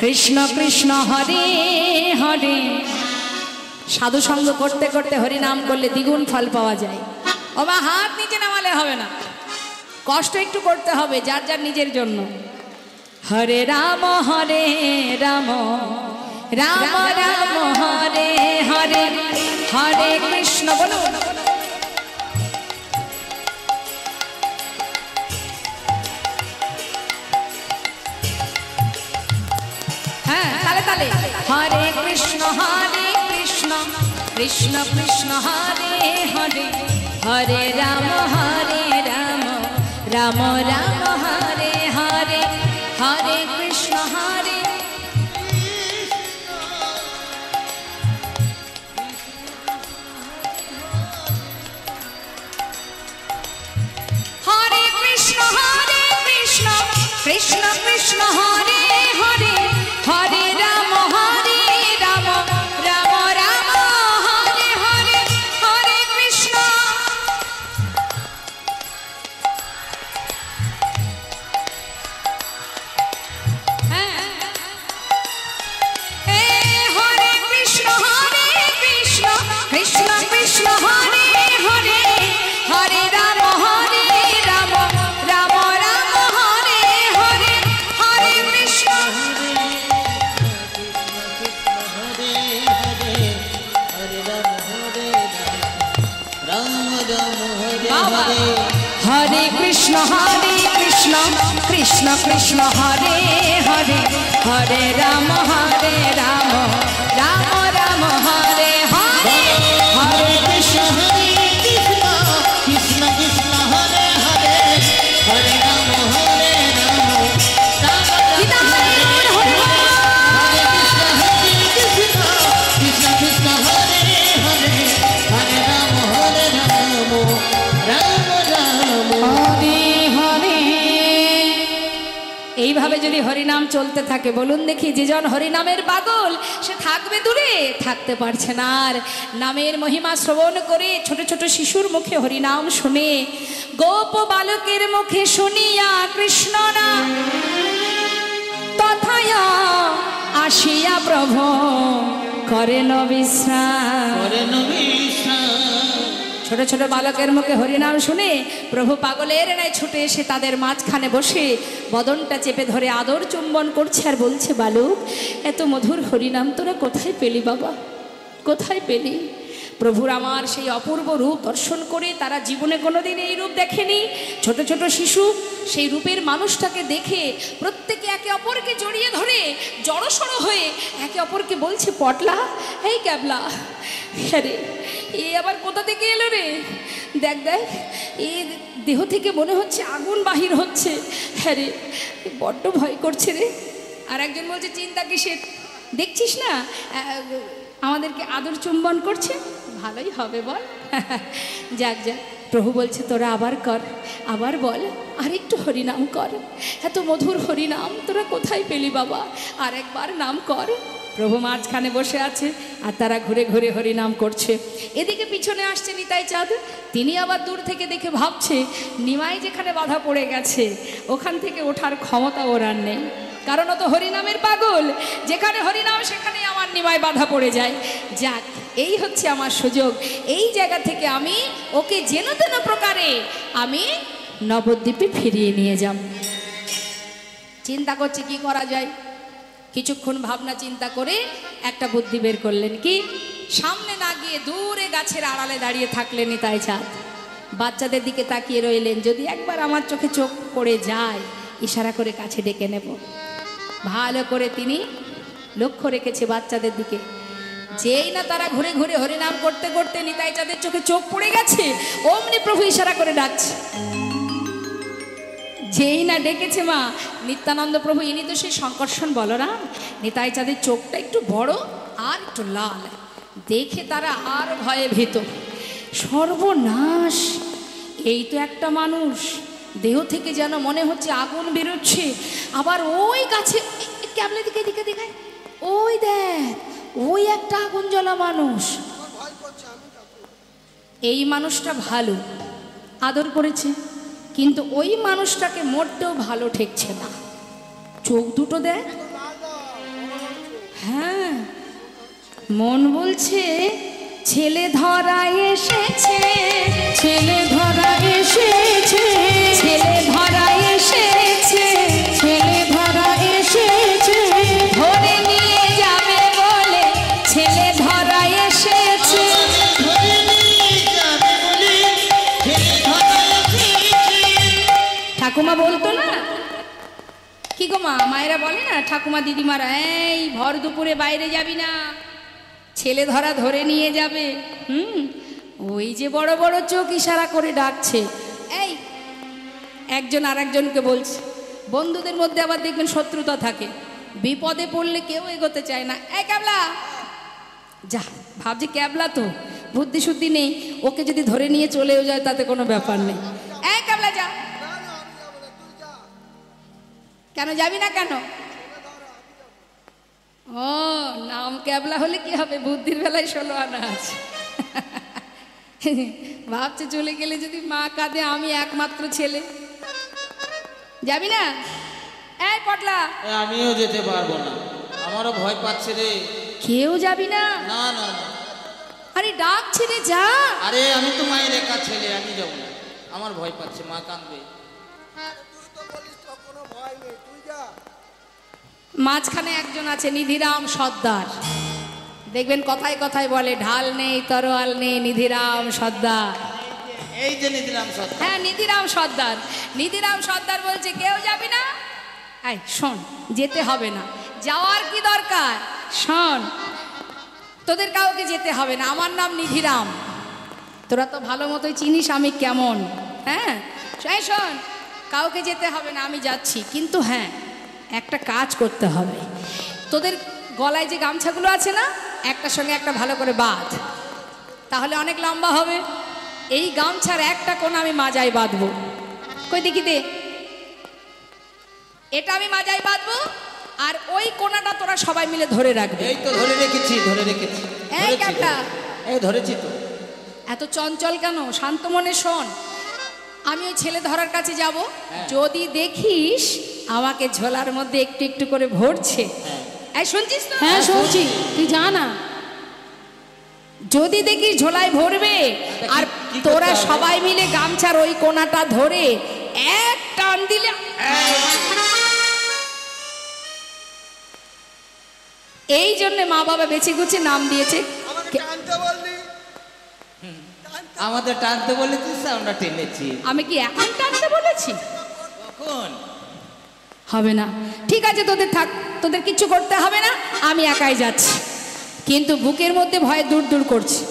কৃষ্ণ কৃষ্ণ হরে হরে। সাধু সঙ্গ করতে করতে হরিনাম করলে দ্বিগুণ ফল পাওয়া যায়। ও মা, হাত নিচে নামালে হবে না, কষ্ট একটু করতে হবে যার যার নিজের জন্য। হরে রাম, রাম রাম হরে হরে, হরে কৃষ্ণ বলুন। হ্যাঁ, তালে তালে। হরে কৃষ্ণ কৃষ্ণ কৃষ্ণ হরে হরে, হরে রাম রাম রাম হরে হরে, হরে কৃষ্ণ হরে কৃষ্ণ কৃষ্ণ হরে হরে, হরে রাম রাম রাম হরে হরে, হরে কৃষ্ণ। হরে কৃষ্ণ কৃষ্ণ কৃষ্ণ হরে হরে, হরে রাম রাম রাম রাম হরে হরে, হরে কৃষ্ণ। হরে কৃষ্ণ কৃষ্ণ কৃষ্ণ কৃষ্ণ হরে হরে, হরে রাম রাম রাম রাম হরে হরে, হরে কৃষ্ণ কৃষ্ণ কৃষ্ণ হরে হরে, হরে রাম রাম রাম হরে হরে, কৃষ্ণ কৃষ্ণ হরে হরে, হরে রাম রাম রাম হরে হরে। এইভাবে যদি হরিনাম চলতে থাকে, বলুন দেখি, যেজন হরিনামের পাগল সে থাকবে দূরে, থাকতে পারছে না। আর নামের মহিমা শ্রবণ করে ছোট ছোট শিশুর মুখে হরিনাম শুনে, গোপ বালকের মুখে শুনিয়া কৃষ্ণ নাম, তথায় আসিয়া প্রভু করেন বিশ্রাম। ছোট ছোট বালকের মুখে হরিনাম শুনে প্রভু পাগলের ন্যায় ছুটে এসে তাদের মাঝখানে বসে বদনটা চেপে ধরে আদর চুম্বন করছে আর বলছে, বালক, এত মধুর হরিনাম তোরা কোথায় পেলি বাবা, কোথায় পেলি? প্রভুর আমার সেই অপূর্ব রূপ দর্শন করে তারা জীবনে কোনোদিন এই রূপ দেখেনি। ছোট ছোট শিশু সেই রূপের মানুষটাকে দেখে প্রত্যেকে একে অপরকে জড়িয়ে ধরে জড়সড় হয়ে একে অপরকে বলছে, পটলা, এই ক্যাবলা, হ্যাঁ রে, এ আবার কোথা থেকে এলো রে? দেখ দেখ, এ দেহ থেকে মনে হচ্ছে আগুন বাহির হচ্ছে, হ্যাঁ রে, বড্ড ভয় করছে রে। আর একজন বলছে, চিন্তা কিসের, দেখছিস না আমাদেরকে আদর চুম্বন করছে, ভালোই হবে বল। যাক যাক, প্রভু বলছে, তোরা আবার কর, আবার বল, আর একটু হরিনাম কর, এত মধুর হরিনাম তোরা কোথায় পেলি বাবা, আর একবার নাম কর। প্রভু মাঝখানে বসে আছে আর তারা ঘুরে ঘুরে হরিনাম করছে। এদিকে পিছনে আসছে নিতাই চাঁদ, তিনি আবার দূর থেকে দেখে ভাবছে, নিমাই যেখানে বাধা পড়ে গেছে ওখান থেকে ওঠার ক্ষমতা ওর আর নেই, কারণ ও তো হরিনামের পাগল, যেখানে হরিনাম সেখানেই আমার নিমাই বাধা পড়ে যায়। যাক, এই হচ্ছে আমার সুযোগ, এই জায়গা থেকে আমি ওকে যেন তেন প্রকারে আমি নবদ্বীপে ফিরিয়ে নিয়ে যাব। চিন্তা করছে কি করা যায়। কিছুক্ষণ ভাবনা চিন্তা করে একটা বুদ্ধি বের করলেন। কি? সামনে না গিয়ে দূরে গাছের আড়ালে দাঁড়িয়ে থাকলেন নিতাই চাঁদ, বাচ্চাদের দিকে তাকিয়ে রইলেন, যদি একবার আমার চোখে চোখ পড়ে যায় ইশারা করে কাছে ডেকে নেব। ভালো করে তিনি লক্ষ্য রেখেছে বাচ্চাদের দিকে। যেই না তারা ঘুরে ঘুরে হরিনাম করতে করতে নিতাই চাঁদের চোখে চোখ পড়ে গেছে, অমনি প্রভু ইশারা করে ডাকছে। যেই না ডেকেছে মা নিত্যানন্দ প্রভু, ইনি তো সেই শঙ্কর্ষণ বলরাম, নিতাই চাঁদের চোখটা একটু বড় আর একটু লাল, দেখে তারা আর ভয়ে ভীত। সর্বনাশ, এই তো একটা মানুষ, দেহ থেকে যেন মনে হচ্ছে আগুন বেরোচ্ছে, আবার ওই গাছে ক্যাবলে দিকে দিকে দেখায়, ওই দেখ, ওই একটা আগুন জ্বলা মানুষ। এই মানুষটা ভালো, আদর করেছে, কিন্তু ওই মানুষটাকে মরতেও ভালো ঠেকছে না। চোখ দুটো দেখ, হ্যাঁ, মন বলছে ছেলে ধরা এসেছে, ছেলে ধরা এসেছে, ছেলে ধরা এসেছে, ছেলে ধরা এসেছে, ধরে নিয়ে যাবে বলে ছেলে ধরা এসেছে। ঠাকুমা বলতো না, কি গো মা, মায়েরা বলে না ঠাকুমা দিদিমারা, এই ভর দুপুরে বাইরে যাবি না, ছেলে ধরা ধরে নিয়ে যাবে। ওই যে বড় বড় চোখ ইশারা করে ডাকছে, এই একজন আর একজনকে বলছে। বন্ধুদের মধ্যে আবার দেখবেন শত্রুতা থাকে, বিপদে পড়লে কেউ এগোতে চায় না। এই ক্যাবলা যা, ভাবছি ক্যাবলা তো বুদ্ধি শুদ্ধি নেই, ওকে যদি ধরে নিয়ে চলেও যায় তাতে কোনো ব্যাপার নেই। এই ক্যাবলা যা। কেন যাবি না কেন? ও নাম ক্যাবলা হলে কি হবে, বুদ্ধির বেলায় 16 আনা আছে। ভাবছে চলে গেলে যদি মা কাঁদে, আমি একমাত্র ছেলে, যাবি না? এই পটলা, আমিও যেতে পারবো না, আমারও ভয় পাচ্ছে রে। কেউ যাবি না? না না না। আরে ডাকছে রে, যা। আরে আমি তো মায়ের একা ছেলে, আমি যাবো না, আমার ভয় পাচ্ছে, মা কাঁদবে। মাঝখানে একজন আছে নিধিরাম সর্দার, দেখবেন কথায় কথায় বলে ঢাল নেই তরোয়াল নেই নিধিরাম সর্দার। এই যে নিধিরাম সর্দার। হ্যাঁ নিধিরাম সর্দার। নিধিরাম সর্দার বলছে কেউ যাবি না? এই শোন, যেতে হবে না, যাওয়ার কি দরকার? শোন, তোদের কাউকে যেতে হবে না, আমার নাম নিধিরাম, তোরা তো ভালো মতোই চিনিস আমি কেমন। হ্যাঁ শোন, কাউকে যেতে হবে না, আমি যাচ্ছি, কিন্তু হ্যাঁ একটা কাজ করতে হবে। তোদের গলায় যে গামছাগুলো আছে না, একটার সঙ্গে একটা ভালো করে বাঁধ, তাহলে অনেক লম্বা হবে। এই গামছার একটা কোণ আমি মাজায় বাঁধবো, কই দেখি দে, এটা আমি মাজায় বাঁধবো, আর ওই কোণাটা তোরা সবাই মিলে ধরে রাখবে। এই তো ধরে রেখেছি, ধরে রেখেছি। এই কাটা, এই ধরেছি তো। এত চঞ্চল কেন? শান্ত মনে শোন, আমি ওই ছেলে ধরার কাছে যাব, যদি দেখিস আমাকে ঝোলার মধ্যে একটু একটু করে ভরছে, এই শুনছিস তো? হ্যাঁ শুনছি, তুই জানা। যদি দেখিস ঝোলায় ভরবে, আর তোরা সবাই মিলে গামছার ওই কোণাটা ধরে এক টান দিলে, এই জন্য মা বাবা বেছে গুছে নাম দিয়েছে। আমাদের টানতে বলেছিস, আমরা টেনেছি। আমি কি এখন টানতে বলেছি? কখন? হবে না, ঠিক আছে তোদের থাক, তোদের কিচ্ছু করতে হবে না, আমি একাই যাচ্ছি। কিন্তু বুকের মধ্যে ভয় দূর দূর করছে,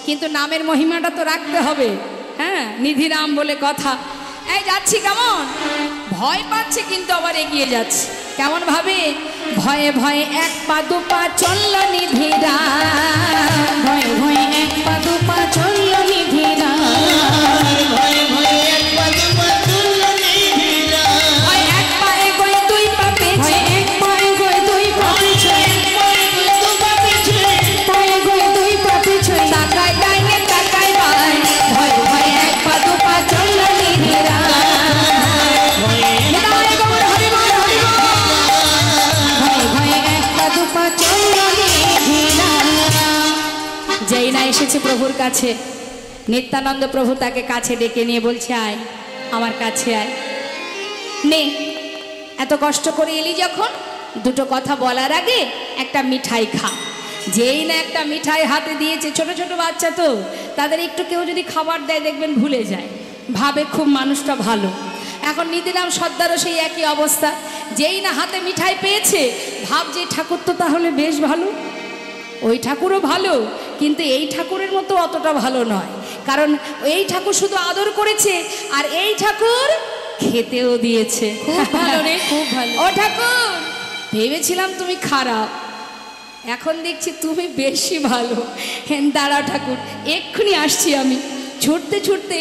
কিন্তু নামের মহিমাটা তো রাখতে হবে। হ্যাঁ নিধিরাম বলে কথা। এই যাচ্ছি, কেমন ভয় পাচ্ছে কিন্তু আবার এগিয়ে যাচ্ছে, কেমন ভাবে, ভয়ে ভয়ে এক পা দু পা চলল নিধিরাম, ভয়ে ভয়ে এক পা দু পা চলল নিধিরাম, ভয়ে ভয়ে এক পা দু পা চলল নিধিরাম, ভয় এক পা এগোয় দুই পা পেছে, ভয়ে এক পা এগোয় দুই পা পিছে, পা এগোয় দুই পা পিছে, তাকায় ডাইনে তাকায় বায়, ভয়ে ভয়ে এক পা দু পা চলল নিধিরাম। ভয়ে ভয়ে এক পা দু পা চলল নিধিরাম। যেই না এসেছে প্রভুর কাছে, নিত্যানন্দ প্রভু তাকে কাছে ডেকে নিয়ে বলছে, আয় আমার কাছে আয়, নে এত কষ্ট করে এলি যখন, দুটো কথা বলার আগে একটা মিঠাই খা। যেই না একটা মিঠাই হাতে দিয়েছে, ছোট ছোট বাচ্চা তো, তাদের একটু কেউ যদি খাবার দেয় দেখবেন ভুলে যায়, ভাবে খুব মানুষটা ভালো। এখন নিধিরাম সর্দারও সেই একই অবস্থা, যেই না হাতে মিঠাই পেয়েছে, ভাবছে ঠাকুর তো তাহলে বেশ ভালো, ওই ঠাকুরও ভালো, কিন্তু এই ঠাকুরের মতো অতটা ভালো নয়, কারণ এই ঠাকুর শুধু আদর করেছে, আর এই ঠাকুর খেতেও দিয়েছে। খুব ভালো রে, খুব ভালো। ও ঠাকুর, ভেবেছিলাম তুমি খারাপ, এখন দেখছি তুমি বেশি ভালো। দাঁড়া ঠাকুর, এক্ষুনি আসছি আমি। ছুটতে ছুটতে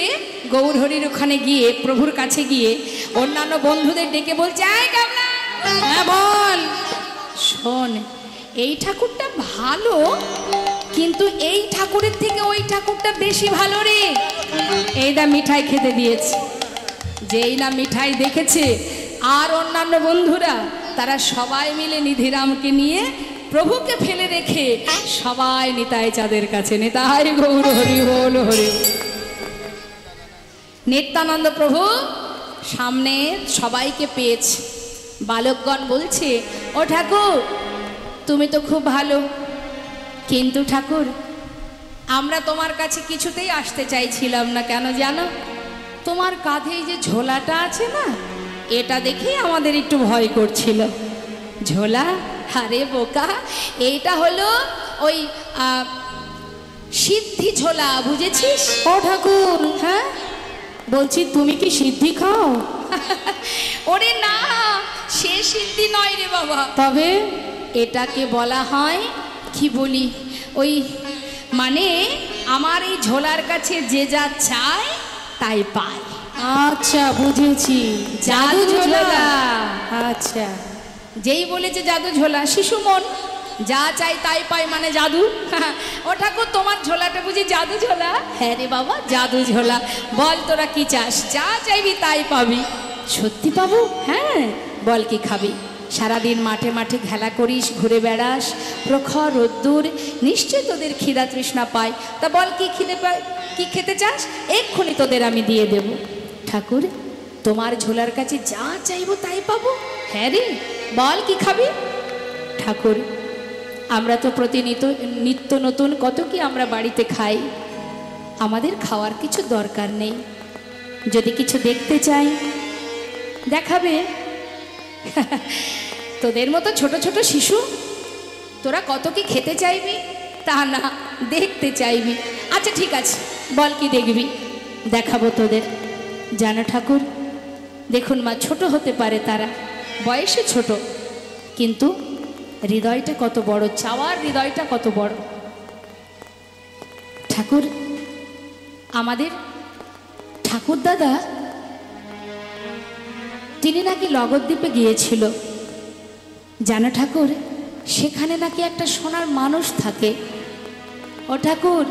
গৌরহরির ওখানে গিয়ে, প্রভুর কাছে গিয়ে অন্যান্য বন্ধুদের ডেকে বলছে, আয় গামলা, হ্যাঁ বল। শোন, এই ঠাকুরটা ভালো, কিন্তু এই ঠাকুরের থেকে ওই ঠাকুরটা বেশি ভালো রে। এই দা মিঠাই খেতে দিয়েছে। যেই না মিঠাই দেখেছে, আর অন্যান্য বন্ধুরা তারা সবাই মিলে নিধিরামকে নিয়ে প্রভুকে ফেলে রেখে সবাই নিতাই চাঁদের কাছে, নিতাই গৌর হরি বল হরি। নিত্যানন্দ প্রভু সামনে সবাইকে পেয়েছে, বালকগণ বলছে, ও ঠাকুর তুমি তো খুব ভালো, কিন্তু ঠাকুর আমরা তোমার কাছে কিছুতেই আসতে চাইছিলাম না, কেন জানো? তোমার কাঁধে যে ঝোলাটা আছে না, এটা দেখে আমাদের একটু ভয় করছিল। ঝোলা? আরে বোকা, এইটা হলো ওই সিদ্ধি ঝোলা, বুঝেছিস? ও ঠাকুর, হ্যাঁ বলছি তুমি কি সিদ্ধি খাও? ওরে না, সে সিদ্ধি নয় রে বাবা। তবে এটাকে বলা হয় কি বলি, ওই মানে আমার এই ঝোলার কাছে যে যা চায় তাই পায়। আচ্ছা বুঝেছি, জাদু ঝোলা। আচ্ছা, যেই বলেছে জাদু ঝোলা, শিশু মন যা চাই তাই পাই মানে জাদু। ও ঠাকুর, তোমার ঝোলাটা বুঝি জাদু ঝোলা? হ্যাঁ রে বাবা, জাদু ঝোলা। বল তোরা কি চাস, যা চাইবি তাই পাবি। সত্যি পাবো? হ্যাঁ, বল কি খাবি? সারাদিন মাঠে মাঠে খেলা করিস, ঘুরে বেড়াস, প্রখর রোদ্দুর, নিশ্চয় তোদের খিদা তৃষ্ণা পায়। তা বল কি কি খেতে চাস, এক্ষুনি তোদের আমি দিয়ে দেব। ঠাকুর, তোমার ঝোলার কাছে যা চাইবো তাই পাবো। হ্যাঁ রে, বল কি খাবি? ঠাকুর, আমরা তো নিত্য নতুন কত কি আমরা বাড়িতে খাই, আমাদের খাওয়ার কিছু দরকার নেই। যদি কিছু দেখতে চাই দেখাবে। তোদের মতো ছোট ছোট শিশু, তোরা কত কি খেতে চাইবি তা না, দেখতে চাইবি। আচ্ছা ঠিক আছে, বল কি দেখবি, দেখাবো তোদের। জানো ঠাকুর, দেখুন মা, ছোট হতে পারে তারা, বয়সে ছোট, কিন্তু হৃদয়টা কত বড়, চাওয়ার হৃদয়টা কত বড়। ঠাকুর, আমাদের ঠাকুর দাদা, তিনি নাকি লগদ্বীপে গিয়েছিল। জানো ঠাকুর, সেখানে নাকি একটা সোনার মানুষ থাকে। ও ঠাকুর,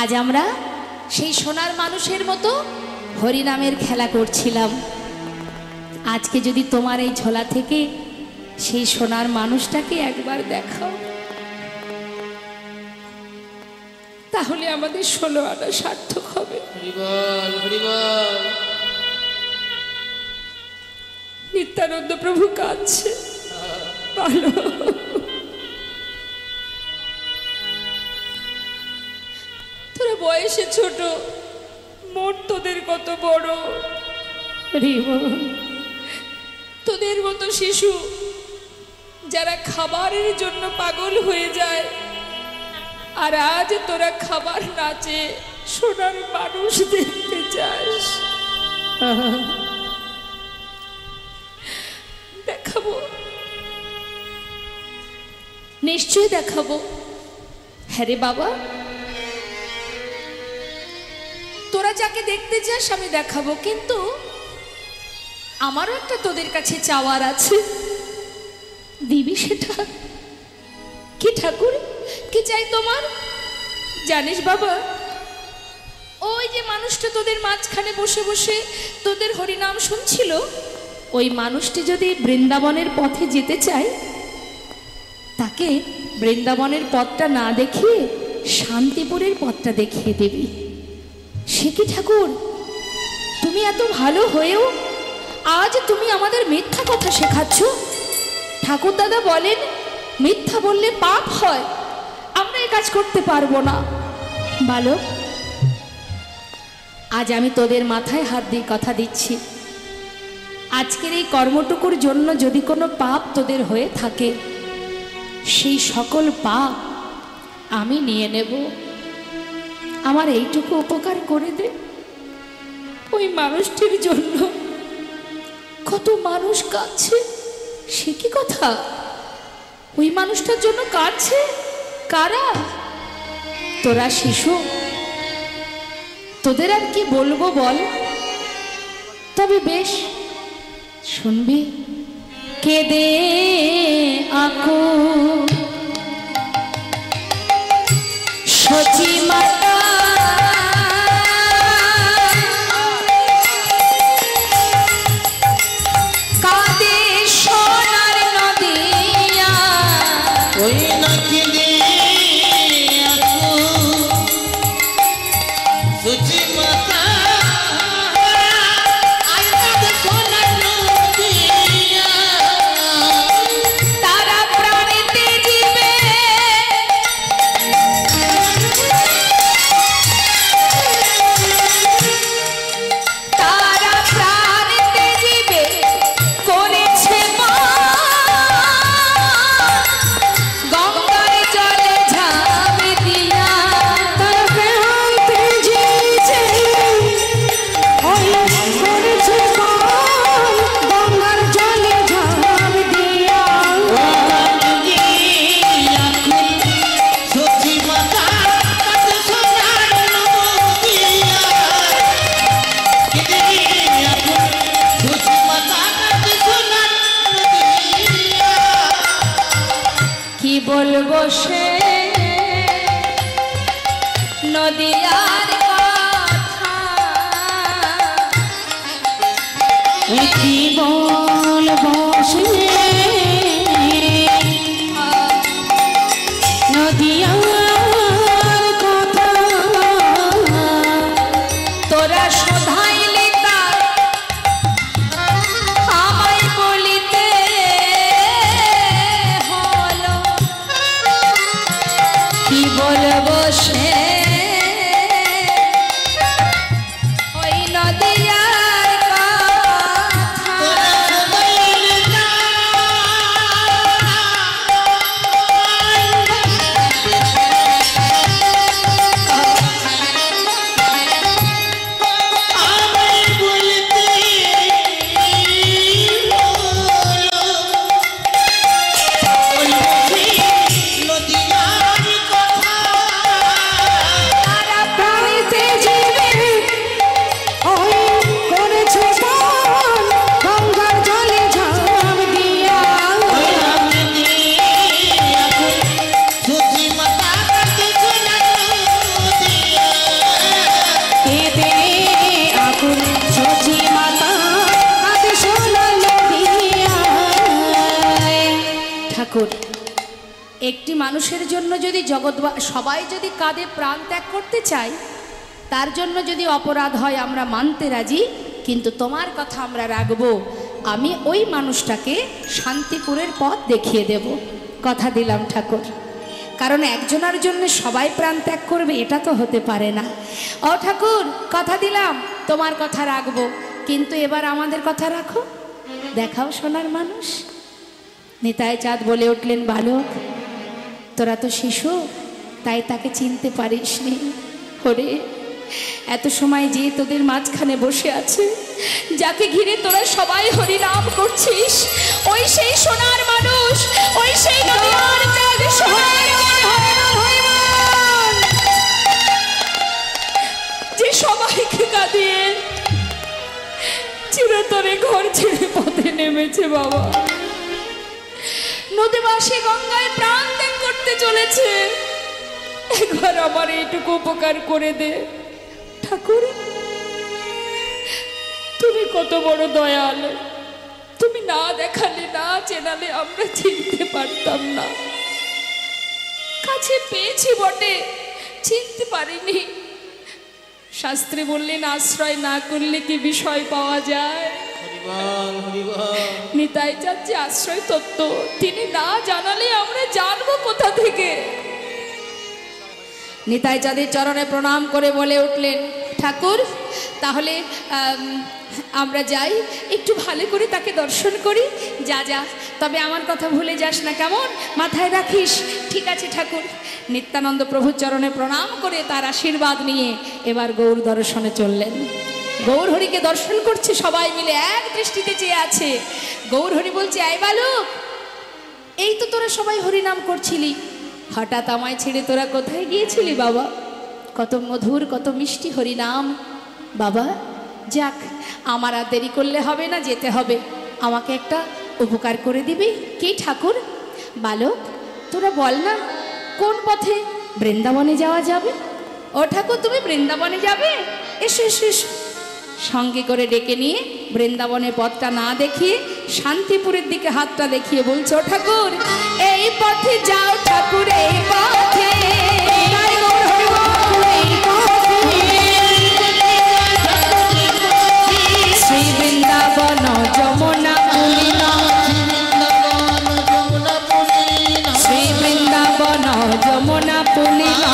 আজ আমরা সেই সোনার মানুষের মতো হরিনামের খেলা করছিলাম। আজকে যদি তোমার এই ঝোলা থেকে সেই সোনার মানুষটাকে একবার দেখাও, তাহলে আমাদের 16 আনা সার্থক হবে। হরিবল হরিবল। নিত্যানন্দ প্রভু কাঁদছে, ভালো। তোরা বয়সে ছোট, মন তোদের কত বড়। তোদের মতো শিশু যারা খাবারের জন্য পাগল হয়ে যায়, আর আজ তোরা খাবার নাচে সোনার মানুষ দেখতে চাস। দেখাবো, নিশ্চয় দেখাবো। হ্যাঁ রে বাবা, তোরা যাকে দেখতে চাস আমি দেখাবো, কিন্তু আমারও একটা তোদের কাছে চাওয়ার আছে। দিবি সেটা? কি ঠাকুর, কি চাই তোমার? জানিস বাবা, ওই যে মানুষটা তোদের মাঝখানে বসে বসে তোদের হরিনাম শুনছিল, ওই মানুষটি যদি বৃন্দাবনের পথে যেতে চায়, তাকে বৃন্দাবনের পথটা না দেখিয়ে শান্তিপুরের পথটা দেখিয়ে দেবি। সে কি ঠাকুর, তুমি এত ভালো হয়েও আজ তুমি আমাদের মিথ্যা কথা শেখাচ্ছ? ঠাকুর দাদা বলেন, মিথ্যা বললে পাপ হয়, আমরা এই কাজ করতে পারবো না। বালক, আজ আমি তোদের মাথায় হাত দিয়ে কথা দিচ্ছি, আজকের এই কর্মটুকুর জন্য যদি কোনো পাপ তোদের হয়ে থাকে, সেই সকল পাপ আমি নিয়ে নেব। আমার এইটুকু উপকার করে দে। ওই মানুষটির জন্য কত মানুষ কাঁদছে, সে কি কথা? ওই মানুষটার জন্য কাঁদছে কারা? তোরা শিশু, তোদের আর কি বলবো বল। তবে বেশ, শুনবি? কেঁদে আঁকো সচি মাতা, কাঁদে সোনার নদিয়া, ওই নাকি সুচি মাতা, তারা প্রাণীতে জীবে বসে নদিয়ার কথা কি বলবো সে নদিয়ার কথা তোরা শোধাইলি তা আমায় বলিতে হলো কি বলবো সে ওই নদিয়ার একটি মানুষের জন্য যদি সবাই যদি কাঁধে প্রাণ ত্যাগ করতে চায়, তার জন্য যদি অপরাধ হয় আমরা মানতে রাজি, কিন্তু তোমার কথা আমরা রাখবো। আমি ওই মানুষটাকে শান্তিপুরের পথ দেখিয়ে দেব, কথা দিলাম ঠাকুর। কারণ একজনের জন্য সবাই প্রাণ ত্যাগ করবে এটা তো হতে পারে না। ও ঠাকুর, কথা দিলাম তোমার কথা রাখবো, কিন্তু এবার আমাদের কথা রাখো, দেখাও সোনার মানুষ। নিতাই চাঁদ বলে উঠলেন, বালক তোরা তো শিশু, তাই তাকে চিনতে পারিসনি। ওরে এত সময় যে তোদের মাঝখানে বসে আছে, যাকে ঘিরে তোরা সবাই হরিনাম করছিস, ওই সেই সোনার মানুষ, ওই সেই নদিয়ার চাঁদ যে সবাইকে কাঁদিয়ে চিরতরে ঘর ছেড়ে পথে নেমেছে। বাবা নদীবাসী গঙ্গায় প্রাণ ত্যাগ করতে চলেছে, একবার আমার এইটুকু উপকার করে দে ঠাকুর। তুমি কত বড় দয়াল, তুমি না দেখালে না চেনালে আমরা চিনতে পারতাম না। কাছে পেয়েছি বটে, চিনতে পারিনি। শাস্ত্রে বললেন আশ্রয় না করলে কি বিষয় পাওয়া যায়। নিতাই চাঁদ যে আশ্রয় তত্ত্ব, তিনি না জানালে আমরা জানবো কোথা থেকে। নিতাই চাঁদের চরণে প্রণাম করে বলে উঠলেন, ঠাকুর তাহলে আমরা যাই, একটু ভালো করে তাকে দর্শন করি। যা যা, তবে আমার কথা ভুলে যাস না, কেমন মাথায় রাখিস। ঠিক আছে ঠাকুর। নিত্যানন্দ প্রভুর চরণে প্রণাম করে তার আশীর্বাদ নিয়ে এবার গৌর দর্শনে চললেন। গৌর হরিকে দর্শন করছে, সবাই মিলে এক দৃষ্টিতে চেয়ে আছে। গৌর হরি বলছে, আই বালক, এই তো তোরা সবাই হরিনাম করছিলি, হঠাৎ আমায় ছেড়ে তোরা কোথায় গিয়েছিলি বাবা? কত মধুর কত মিষ্টি হরিনাম। বাবা যাক, আমার আর দেরি করলে হবে না, যেতে হবে। আমাকে একটা উপকার করে দিবি? কি ঠাকুর? বালক তোরা বল না কোন পথে বৃন্দাবনে যাওয়া যাবে? ও ঠাকুর তুমি বৃন্দাবনে যাবে? এসো এসো এসো। সঙ্গে করে ডেকে নিয়ে বৃন্দাবনের পথটা না দেখিয়ে শান্তিপুরের দিকে হাতটা দেখিয়ে বলছো, ঠাকুর এই পথে যাও ঠাকুর, এই পথে। শ্রী বৃন্দাবন যমুনা পুলিনা, শ্রী বৃন্দাবন যমুনা পুলিনা,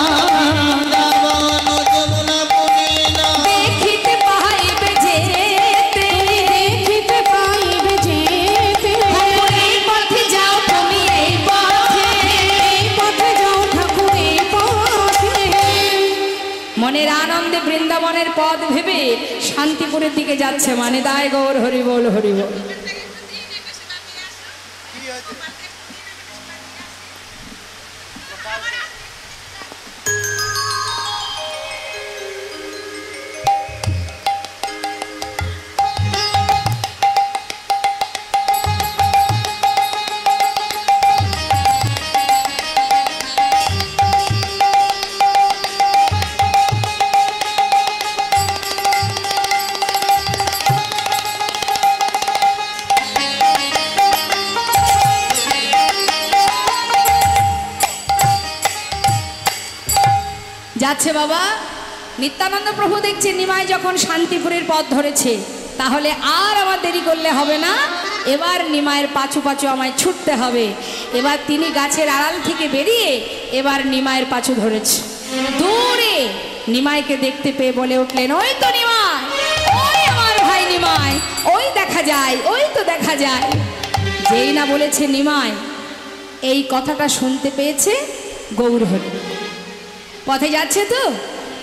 মনের আনন্দে বৃন্দাবনের পথ ভেবে শান্তিপুরের দিকে যাচ্ছে। মানে দায় গৌর হরি বল, হরি বল। যাচ্ছে বাবা। নিত্যানন্দ প্রভু দেখছে নিমাই যখন শান্তিপুরের পথ ধরেছে, তাহলে আর আমার দেরি করলে হবে না, এবার নিমাইয়ের পাছু পাছু আমায় ছুটতে হবে। এবার তিনি গাছের আড়াল থেকে বেরিয়ে এবার নিমাইয়ের পাছু ধরেছে। দূরে নিমাইকে দেখতে পেয়ে বলে উঠলেন, ওই তো নিমাই, ওই আমার ভাই নিমাই, ওই দেখা যায়, ওই তো দেখা যায়। যেই না বলেছে নিমাই, এই কথাটা শুনতে পেয়েছে গৌরহরি। পথে যাচ্ছে তো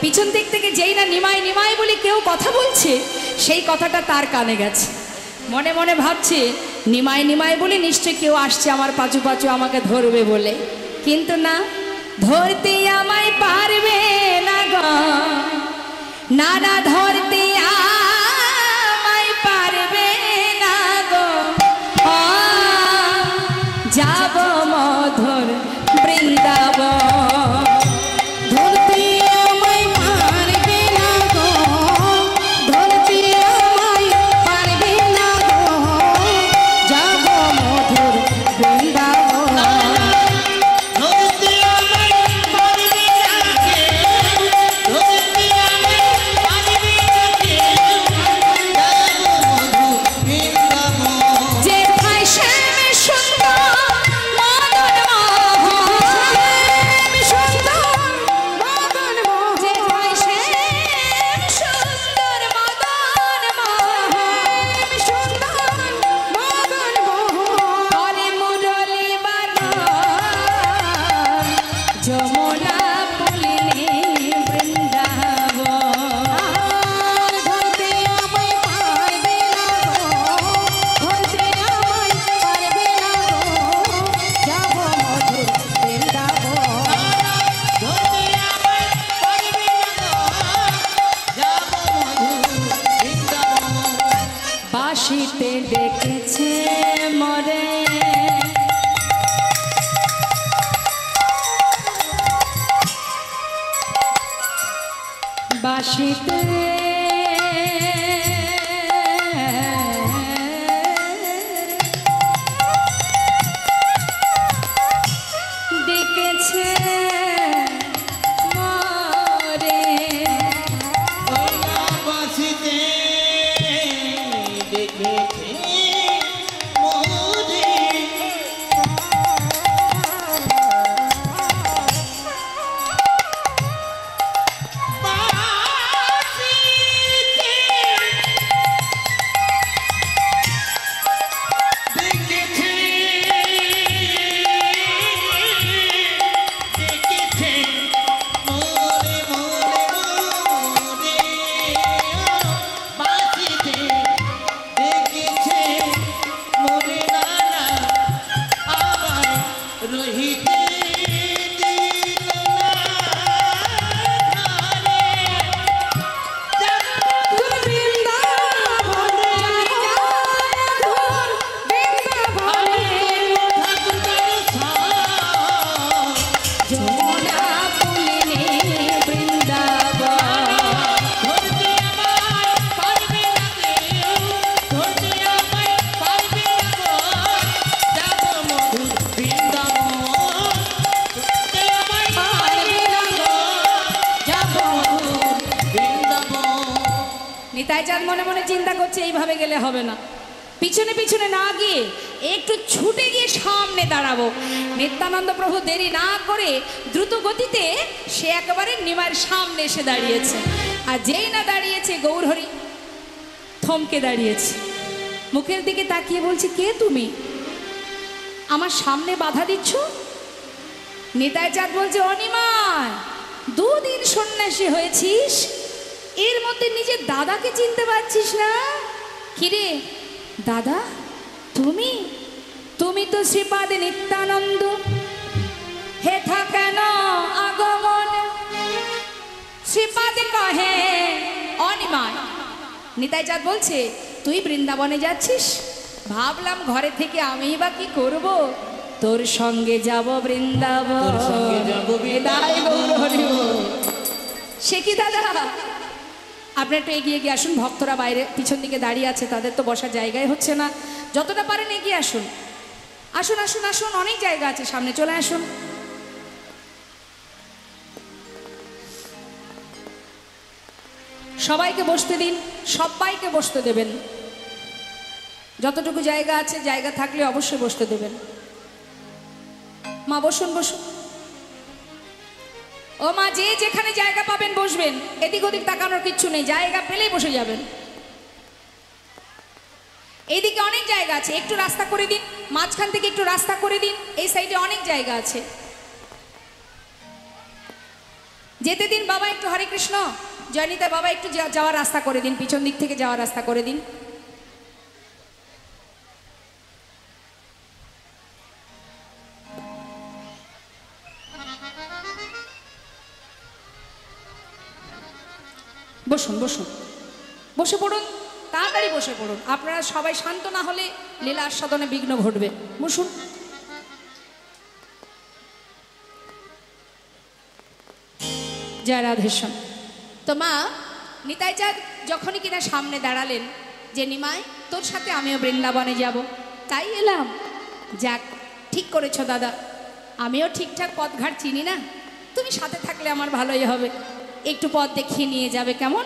পিছন দিক থেকে যেই না নিমাই নিমাই বলে কেউ কথা বলছে, সেই কথাটা তার কানে গেছে। মনে মনে ভাবছে নিমাই নিমাই বলে নিশ্চয় কেউ আসছে আমার পাছু পাছু আমাকে ধরবে বলে, কিন্তু না, ধরতে আমায় পারবে না গো, না না ধরতে আমায় পারবে না গো, যাব মধুর বৃন্দাবন। ধরতে আমায় পারবে না গো, ধরতে আমায় পারবে না গো, যাব মধুর বৃন্দাবন। ধরতে আমায় পারবে না কে, ধরতে আমায় পারবে না কে, যাব মধুর বৃন্দাবন। যে ভাই শ্যাম সুন্দর মদন মোহন, সুন্দর মদন মোহন, যে ভাই শ্যাম সুন্দর মদন মোহন, সুন্দর মদন মোহন, করে মুরলী বাদন, যমুনা পুলিনী বৃন্দাবন। আর ধরতে আমায় পারবে না গো, ধরতে আমায় পারবে না গো, যাব মধুর বৃন্দাবন। ধরতে আমায় পারবে না গো, যাব মধুর বৃন্দাবন। বাঁশিতে ডেকেছে মরে, বাঁশিতে ডেকেছে মরে। ওইলা বাঁশিতে ডেকেছে মোরে। বাঁশিতে ডেকেছে, ডেকেছে মোরে মোরে মোরে। বাঁশিতে ডেকেছে মোরে নানা, আমায় রহিতে দিল না ঘরে। মধুর বৃন্দাবন, যাব মধুর বৃন্দাবনে। যমুনা পুলিনী বৃন্দাবন। ধরতে আমায় পারবে না কেউ, ধরতে আমায় পারবে না গো, যাব মধুর বৃন্দাবন। ধরতে আমায় পারবে না গো, যাব মধুর বৃন্দাবন। নিতাই চাঁদ মনে মনে চিন্তা করছে এইভাবে গেলে হবে না, পিছনে পিছনে না গিয়ে একটু ছুটে গিয়ে সামনে দাঁড়াবো। নিত্যানন্দ প্রভু দেরি না করে দ্রুত গতিতে সে একেবারে নিমাইয়ের সামনে এসে দাঁড়িয়েছে। আর যেই না দাঁড়িয়েছে গৌরহরি থমকে দাঁড়িয়েছে, মুখের দিকে তাকিয়ে বলছে, কে তুমি, আমার সামনে বাধা দিচ্ছ? নিতাই চাঁদ বলছে, অনিমাই, দুদিন সন্ন্যাসী হয়েছিস, এর মধ্যে নিজের দাদাকে চিনতে পারছিস না? কিরে দাদা, তুমি তুমি তো শ্রীপাদে নিত্যানন্দ, হেথা কেন আগমন? শ্রীপাদে কহে অনিমায়। নিতাই চাঁদ বলছে, তুই বৃন্দাবনে যাচ্ছিস? ভাবলাম ঘরে থেকে আমি বা কি করব, তোর সঙ্গে যাব বৃন্দাবন। তোর সঙ্গে যাব বৃন্দাবন। এটাই গৌরহরি বল। সে কি দাদা, আপনি একটু এগিয়ে গিয়ে আসুন, ভক্তরা বাইরে পিছন দিকে দাঁড়িয়ে আছে, তাদের তো বসার জায়গায় হচ্ছে না, যতটা পারেন এগিয়ে আসুন। আসুন আসুন আসুন, অনেক জায়গা আছে, সামনে চলে আসুন। সবাইকে বসতে দিন, সবাইকে বসতে দেবেন। যতটুকু জায়গা আছে, জায়গা থাকলে অবশ্যই বসতে দেবেন। মা বসুন, বসুন। ও মা, যে যেখানে জায়গা পাবেন বসবেন, এদিক ওদিক তাকানোর কিচ্ছু নেই, জায়গা পেলেই বসে যাবেন। এইদিকে অনেক জায়গা আছে, একটু রাস্তা করে দিন, মাঝখান থেকে একটু রাস্তা করে দিন, এই সাইডে অনেক জায়গা আছে, যেতে দিন। বাবা একটু হরে কৃষ্ণ, জয়নিতা বাবা একটু যাওয়ার রাস্তা করে দিন, পিছন দিক থেকে যাওয়ার রাস্তা করে দিন। বসুন, বসুন, বসে পড়ুন, তাড়াতাড়ি বসে পড়ুন। আপনারা সবাই শান্ত না হলে লীলা আস্বাদনে বিঘ্ন ঘটবে। বসুন। জয় রাধেশ্যাম। তো মা, নিতাই চাঁদ যখনই কিনা সামনে দাঁড়ালেন যে নিমাই তোর সাথে আমিও বৃন্দাবনে যাব, তাই এলাম। যাক, ঠিক করেছো দাদা, আমিও ঠিকঠাক পথঘাট চিনি না, তুমি সাথে থাকলে আমার ভালোই হবে। একটু পথ দেখিয়ে নিয়ে যাবে কেমন?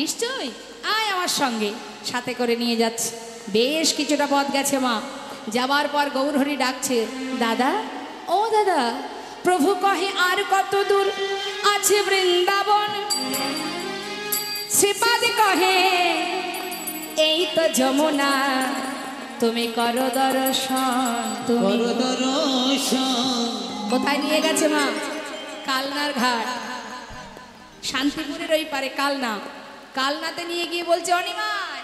নিশ্চয়ই, আয় আমার সঙ্গে, সাথে করে নিয়ে যাচ্ছে। বেশ কিছুটা পথ গেছে মা, যাবার পর গৌরহরি ডাকছে, দাদা, ও দাদা, প্রভু কহে আর কত দূর আছে বৃন্দাবন। শ্রীপাদ কহে এই তো যমুনা, তুমি করো দর্শন, তুমি করো দর্শন। কোথায় নিয়ে গেছে মা? কালনার ঘাট, শান্তিপুরের ওই পারে কালনা। কালনাতে নিয়ে গিয়ে বলছে, অনিমায়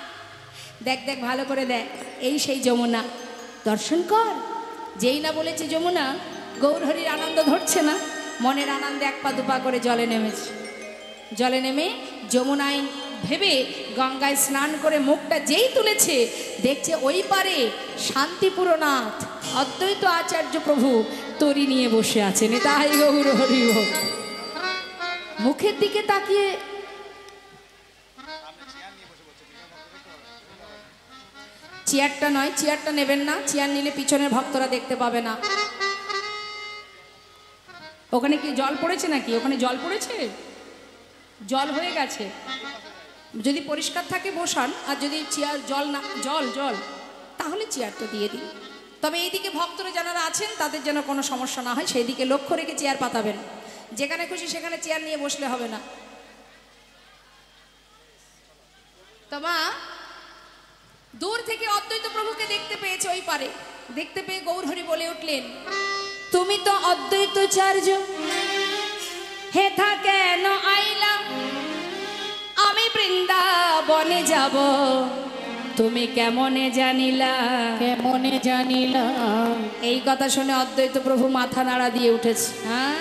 দেখ দেখ, ভালো করে দেখ, এই সেই যমুনা, দর্শন কর। যেই না বলেছে যমুনা, গৌরহরির আনন্দ ধরছে না, মনের আনন্দে এক পা দুপা করে জলে নেমেছে। জলে নেমে যমুনায় ভেবে গঙ্গায় স্নান করে মুখটা যেই তুলেছে, দেখছে ওই পারে শান্তিপুরনাথ অদ্বৈত আচার্য প্রভু তরি নিয়ে বসে আছেন। তাই গৌরহরি মুখের দিকে তাকিয়ে চেয়ারটা নয়, চেয়ারটা নেবেন না, চেয়ার নিলে পিছনের ভক্তরা দেখতে পাবে না। ওখানে কি জল পড়েছে নাকি? ওখানে জল পড়েছে, জল হয়ে গেছে। যদি পরিষ্কার থাকে বসান, আর যদি চেয়ার জল না, জল জল তাহলে চেয়ারটা দিয়ে দিন। তবে এইদিকে ভক্তরা যারা আছেন তাদের যেন কোনো সমস্যা না হয়, সেই দিকে লক্ষ্য রেখে চেয়ার পাতাবেন। যেখানে খুশি সেখানে চেয়ার নিয়ে বসলে হবে না। তো মা দূর থেকে অদ্বৈত প্রভুকে দেখতে পেয়েছে ওই পারে, দেখতে পেয়ে গৌরহরি বলে উঠলেন, তুমি তো অদ্বৈতাচার্য, হেথা কেন আইলা? আমি বৃন্দাবনে যাব, তুমি কেমনে জানিলা? কেমনে জানিলা? এই কথা শুনে অদ্বৈত প্রভু মাথা নাড়া দিয়ে উঠেছে। হ্যাঁ,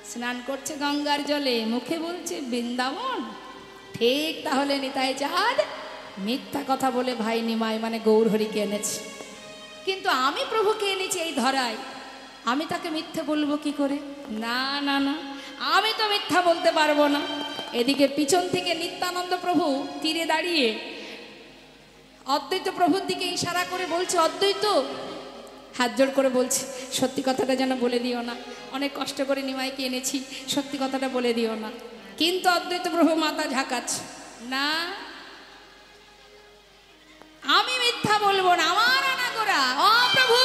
স্নান করছে গঙ্গার জলে, মুখে বলছে বৃন্দাবন। ঠিক তাহলে নিতাই চাঁদ মিথ্যা কথা বলে ভাই নিমাই মানে গৌরহরিকে এনেছে, কিন্তু আমি প্রভুকে এনেছি এই ধরায়, আমি তাকে মিথ্যে বলবো কি করে? না না না, আমি তো মিথ্যা বলতে পারবো না। এদিকে পিছন থেকে নিত্যানন্দ প্রভু তীরে দাঁড়িয়ে অদ্বৈত প্রভুর দিকে ইশারা করে বলছে, অদ্বৈত, হাত জোড় করে বলছে, সত্যি কথাটা যেন বলে দিও না, অনেক কষ্ট করে নিমাইকে এনেছি, সত্যি কথাটা বলে দিও না। কিন্তু অদ্বৈত প্রভু মাথা ঝাঁকাচ্ছে, না আমি মিথ্যা বলবো না, আমার আনা করা। ও প্রভু,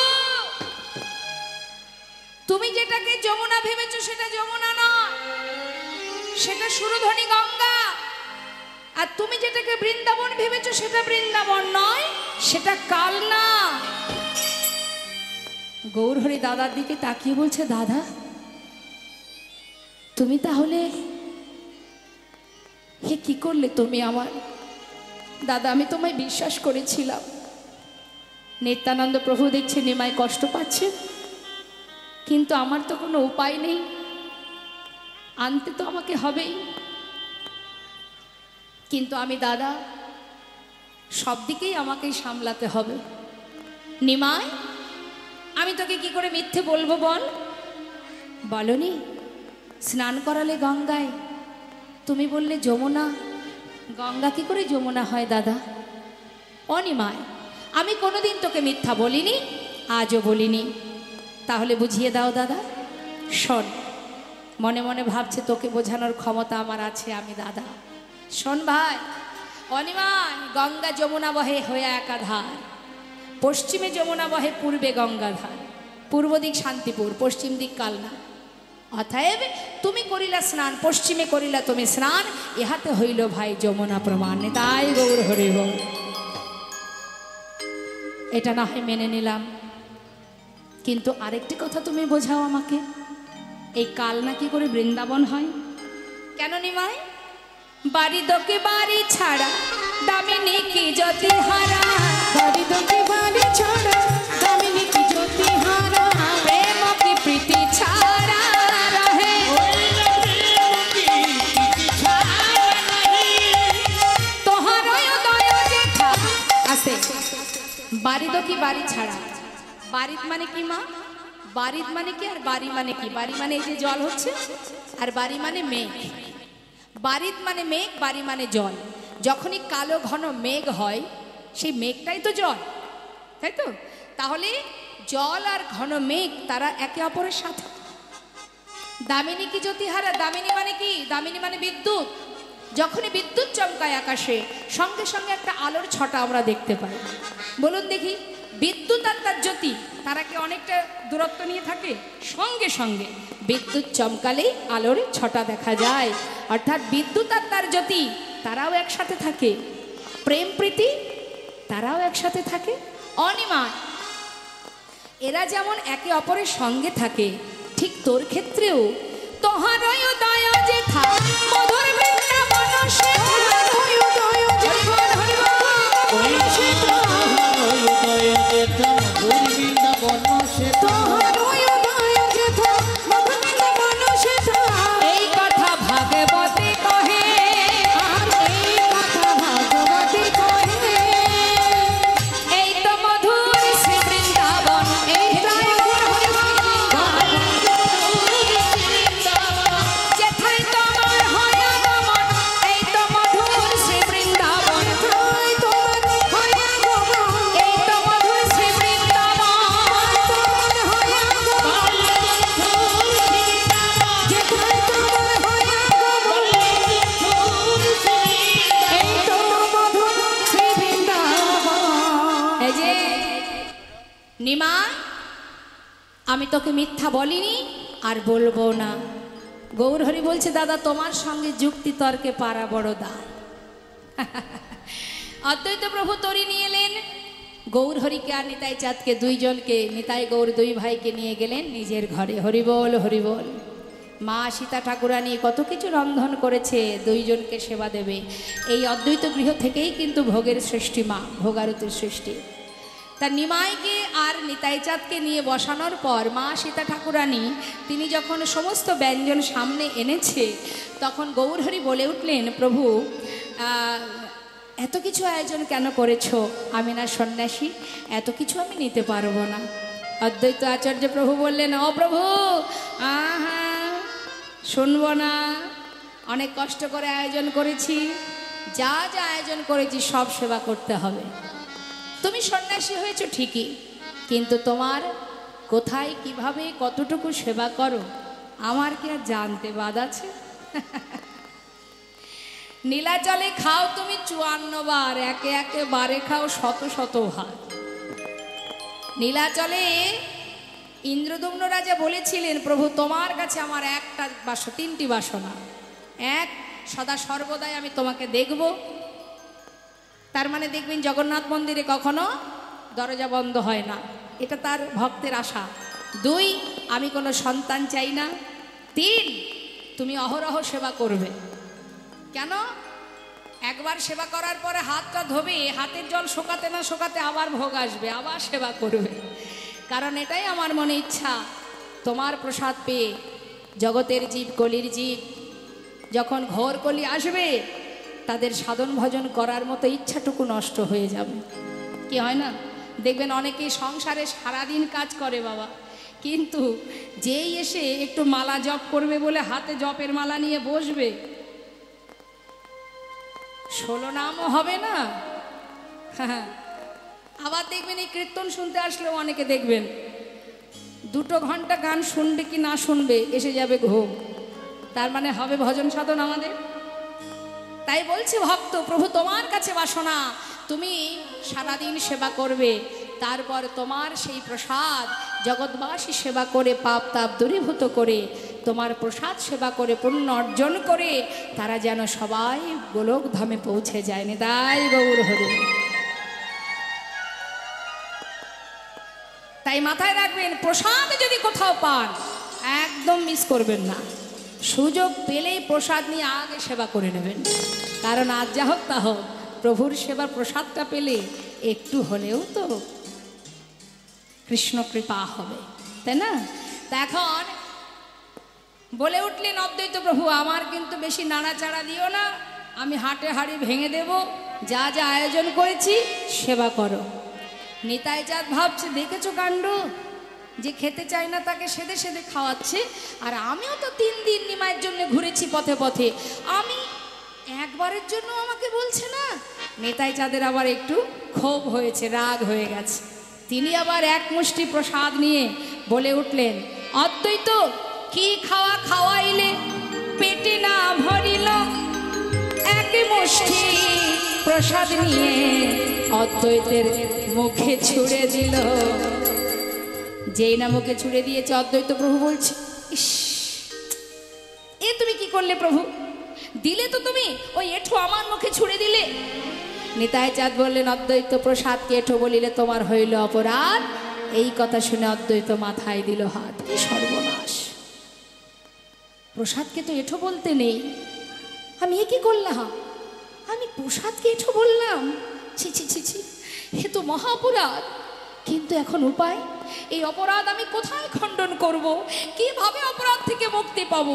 তুমি যেটাকে যমুনা ভেবেছো সেটা যমুনা নয়, সেটা সুরধ্বনি গঙ্গা। আর তুমি যেটাকে বৃন্দাবন ভেবেছো সেটা বৃন্দাবন নয়, সেটা কালনা। গৌরহরি দাদার দিকে তাকিয়ে বলছে, দাদা তুমি তাহলে হে কি করলে তুমি আমার? দাদা আমি তোমায় বিশ্বাস করেছিলাম। নিত্যানন্দ প্রভু দেখছে নিমাই কষ্ট পাচ্ছে, কিন্তু আমার তো কোনো উপায় নেই, আনতে তো আমাকে হবেই। কিন্তু আমি দাদা, সব দিকেই আমাকেই সামলাতে হবে। নিমাই, আমি তোকে কি করে মিথ্যে বলবো বল? বলনি স্নান করালে গঙ্গায়, তুমি বললে যমুনা, গঙ্গা কি করে যমুনা হয় দাদা? অনিমায়, আমি কোনোদিন তোকে মিথ্যা বলিনি, আজও বলিনি। তাহলে বুঝিয়ে দাও দাদা। শোন, মনে মনে ভাবছে তোকে বোঝানোর ক্ষমতা আমার আছে, আমি দাদা শোন ভাই, অনিমায় গঙ্গা যমুনা বহে হয়ে একাধার, পশ্চিমে যমুনা বহে, পূর্বে গঙ্গাধার, পূর্ব দিক শান্তিপুর, পশ্চিম দিক কালনা। অতএব তুমি করিলা স্নান, পশ্চিমে করিলা তুমি স্নান, ইহাতে হইল ভাই যমুনা প্রমাণ। তাই গৌর হরি বল। এটা না হয় মেনে নিলাম, কিন্তু আরেকটি কথা তুমি বোঝাও আমাকে, এই কালনা কি করে বৃন্দাবন হয়? কেন নিমাই? বাড়ি দোকে বাড়ি ছাড়া দামিনী কি জ্যোতি হারা, বাড়ি তোকে বাড়ি ছাড়া দামিনী কি জ্যোতি হারা, প্রেম কি প্রীতি ছাড়া রহে, তোহার উদয় যেথা আছে। বাড়ি দোকে বাড়ি ছাড়া, বাড়িত মানে কি মা? বাড়িত মানে কি আর বাড়ি মানে কি? বাড়ি মানে এই যে জল হচ্ছে, আর বাড়ি মানে মেঘ। বাড়িত মানে মেঘ, বাড়ি মানে জল। যখনই কালো ঘন মেঘ হয়, সেই মেঘটাই তো জল, তাই তো? তাহলে জল আর ঘন মেঘ তারা একে অপরের সাথে। দামিনী কি জ্যোতিহারা, দামিনী মানে কি? দামিনী মানে বিদ্যুৎ। যখনই বিদ্যুৎ চমকায় আকাশে, সঙ্গে সঙ্গে একটা আলোর ছটা আমরা দেখতে পাই। বলুন দেখি, বিদ্যুৎ আর তার জ্যোতি তারা কি অনেকটা দূরত্ব নিয়ে থাকে? সঙ্গে সঙ্গে বিদ্যুৎ চমকালেই আলোর ছটা দেখা যায়। অর্থাৎ বিদ্যুৎ আর তার জ্যোতি তারাও একসাথে থাকে, প্রেম প্রীতি তারাও একসাথে থাকে। অনিমা, এরা যেমন একে অপরের সঙ্গে থাকে, ঠিক তোর ক্ষেত্রেও তোহারই উদয় যেথা মধুর বৃন্দাবন সেথা, তোহারই উদয় যেথা মধুর বৃন্দাবন সেথা। এই কথা ভাগবতী কহে, আর এই কথা ভাগবতী কহে, এই তো মধুর শ্রী বৃন্দাবন, এই তাই যেথায় তোমার হয় আগমন, এই তো মধুর শ্রী বৃন্দাবন, তাই তোমার হয় আগমন, এই তো মধুর শ্রী বৃন্দাবন, তোমার হয় আগমন, যেথায় তোমার হয় আগমন, এই তো মধুর শ্রী বৃন্দাবন। এই যে নিমা, আমি তোকে মিথ্যা বলিনি আর বলবো না। গৌরহরি বলছে, দাদা তোমার সঙ্গে যুক্তি তর্কে পারা বড় দায়। অদ্বৈত প্রভু তরি নিয়ে এলেন গৌরহরিকে আর নিতাই চাঁদকে, দুইজনকে, নিতাই গৌর দুই ভাইকে নিয়ে গেলেন নিজের ঘরে। হরিবল হরিবল। মা সীতা ঠাকুরানী কত কিছু রন্ধন করেছে দুইজনকে সেবা দেবে। এই অদ্বৈত গৃহ থেকেই কিন্তু ভোগের সৃষ্টি, মা ভোগারতির সৃষ্টি। তা নিমাইকে আর নিতাই চাঁদকে নিয়ে বসানোর পর মা সীতা ঠাকুরানী তিনি যখন সমস্ত ব্যঞ্জন সামনে এনেছে, তখন গৌরহরি বলে উঠলেন, প্রভু এত কিছু আয়োজন কেন করেছো? আমি না সন্ন্যাসী, এত কিছু আমি নিতে পারবো না। অদ্বৈত আচার্য প্রভু বললেন, ও প্রভু, আহা শুনবো না, অনেক কষ্ট করে আয়োজন করেছি, যা যা আয়োজন করেছি সব সেবা করতে হবে। তুমি সন্ন্যাসী হয়েছো ঠিকই, কিন্তু তোমার কোথায় কিভাবে কতটুকু সেবা করো আমার কি আর জানতে বাদ আছে? নীলাচলে খাও তুমি 54 বার, একে একে বারে খাও শত শত ভার। নীলাচলে ইন্দ্রদম্ন রাজা বলেছিলেন, প্রভু তোমার কাছে আমার একটা বাসনা, 3টি বাসনা। এক, সদা সর্বদাই আমি তোমাকে দেখব। তার মানে দেখবেন জগন্নাথ মন্দিরে কখনো দরজা বন্ধ হয় না, এটা তার ভক্তের আশা। 2, আমি কোনো সন্তান চাই না। 3, তুমি অহরহ সেবা করবে। কেন? একবার সেবা করার পরে হাতটা ধোবে, হাতের জল শোকাতে না শোকাতে আবার ভোগ আসবে, আবার সেবা করবে। কারণ এটাই আমার মনে ইচ্ছা, তোমার প্রসাদ পেয়ে জগতের জীব, কলির জীব যখন ঘোর কলি আসবে, তাদের সাধন ভজন করার মতো ইচ্ছাটুকু নষ্ট হয়ে যাবে। কি হয় না? দেখবেন অনেকেই সংসারে সারাদিন কাজ করে বাবা, কিন্তু যেই এসে একটু মালা জপ করবে বলে হাতে জপের মালা নিয়ে বসবে, 16 নামও হবে না। আবার দেখবেন এই কীর্তন শুনতে আসলেও অনেকে দেখবেন 2 ঘন্টা গান শুনবে কি না শুনবে এসে যাবে ঘুম। তার মানে হবে ভজন সাধন আমাদের? তাই বলছে ভক্ত, প্রভু তোমার কাছে বাসনা, তুমি সারাদিন সেবা করবে, তারপর তোমার সেই প্রসাদ জগৎবাসী সেবা করে পাপ তাপ দূরীভূত করে তোমার প্রসাদ সেবা করে পুণ্য অর্জন করে তারা যেন সবাই গোলক ধামে পৌঁছে যায়। নিতাই গৌর হরি। তাই মাথায় রাখবেন, প্রসাদ যদি কোথাও পান একদম মিস করবেন না। সুযোগ পেলেই প্রসাদ নিয়ে আগে সেবা করে নেবেন, কারণ আজ যা হোক তা হোক প্রভুর সেবার প্রসাদটা পেলে একটু হলেও তো কৃষ্ণ কৃপা হবে, তাই না? তা এখন বলে উঠলেন অদ্বৈত প্রভু, আমার কিন্তু বেশি নাড়াচাড়া দিও না, আমি হাটে হাড়ি ভেঙে দেব, যা যা আয়োজন করেছি সেবা করো। নিতাই চাঁদ ভাবছে, দেখেছো কাণ্ড, যে খেতে চায় না তাকে সেদে সেদে খাওয়াচ্ছে, আর আমিও তো 3 দিন নিমাইয়ের জন্য ঘুরেছি পথে পথে, আমি একবারের জন্য আমাকে বলছে না। নিতাই চাঁদের আবার একটু ক্ষোভ হয়েছে, রাগ হয়ে গেছে। তিনি আবার এক মুষ্টি প্রসাদ নিয়ে বলে উঠলেন, অদ্বৈত কি খাওয়া খাওয়াইলে পেটে না ভরিল। এক মুষ্টি প্রসাদ নিয়ে অদ্বৈতের মুখে ছুঁড়ে দিল। যেই না মুখে ছুঁড়ে দিয়েছে, অদ্বৈত প্রভু বলছে, ইস, এ তুমি কি করলে প্রভু? দিলে তো তুমি, ওই এঁঠো আমার মুখে ছুঁড়ে দিলে। নিতাই চাঁদ বললেন, অদ্বৈত প্রসাদকে এঁঠো বলিলে তোমার হইল অপরাধ। এই কথা শুনে অদ্বৈত মাথায় দিল হাত। কি সর্বনাশ, প্রসাদকে তো এঁঠো বলতে নেই, আমি এ কি করলাম? আমি প্রসাদকে এঁঠো বললাম, ছি ছি ছি ছি, এ তো মহা অপরাধ। কিন্তু এখন উপায়, এই অপরাধ আমি কোথায় খণ্ডন করব? কিভাবে অপরাধ থেকে মুক্তি পাব?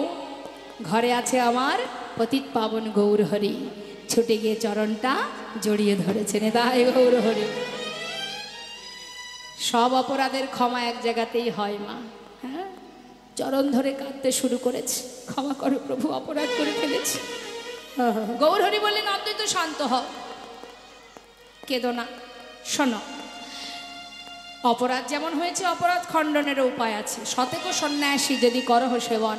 ঘরে আছে আমার পতিত পাবন গৌর হরি। ছুটে গিয়ে চরণটা জড়িয়ে ধরেছেন, তাই গৌর হরি। সব অপরাধের ক্ষমা এক জায়গাতেই হয় মা। হ্যাঁ, চরণ ধরে কাঁদতে শুরু করেছে, ক্ষমা করো প্রভু, অপরাধ করে ফেলেছি। গৌর হরি বললেন, অদ্বৈত শান্ত হও, কেঁদো না। শোনো, অপরাধ যেমন হয়েছে, অপরাধ খণ্ডনেরও উপায় আছে। শতেক সন্ন্যাসী যদি করহ সেবন,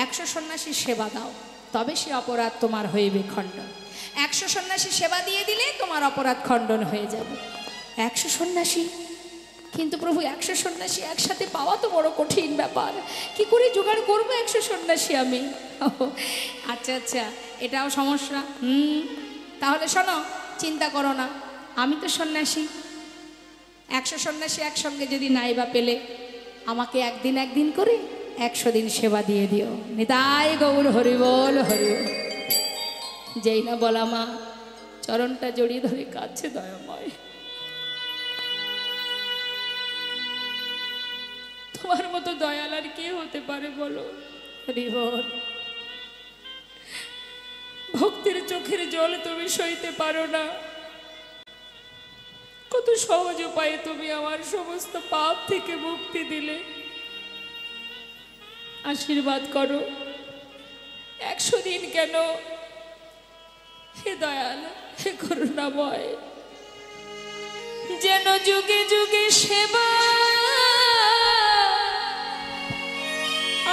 100 সন্ন্যাসীর সেবা দাও, তবে সে অপরাধ তোমার হইবে খণ্ডন। 100 সন্ন্যাসী সেবা দিয়ে দিলে তোমার অপরাধ খণ্ডন হয়ে যাবে। 100 সন্ন্যাসী, কিন্তু প্রভু 100 সন্ন্যাসী একসাথে পাওয়া তো বড় কঠিন ব্যাপার, কি করে জোগাড় করবো 100 সন্ন্যাসী আমি? আচ্ছা আচ্ছা, এটাও সমস্যা। তাহলে শোনো, চিন্তা করো না, আমি তো সন্ন্যাসী। 100 সন্ন্যাসী একসঙ্গে যদি নাই বা পেলে, আমাকে একদিন একদিন করে 100 দিন সেবা দিয়ে দিও। নিতাই গৌর হরি বল, হরি বল। যেই না বলা মা চরণটা জড়িয়ে ধরে কাঁদছে, দয়াময় তোমার মতো দয়াল আর কে হতে পারে বলো? হরি বল। ভক্তির চোখের জল তুমি সইতে পারো না, কত সহজ উপায়ে তুমি আমার সমস্ত পাপ থেকে মুক্তি দিলে। আশীর্বাদ করো, 100 দিন কেন, হে দয়াল, হে করুণাময়, যেন যুগে যুগে সেবা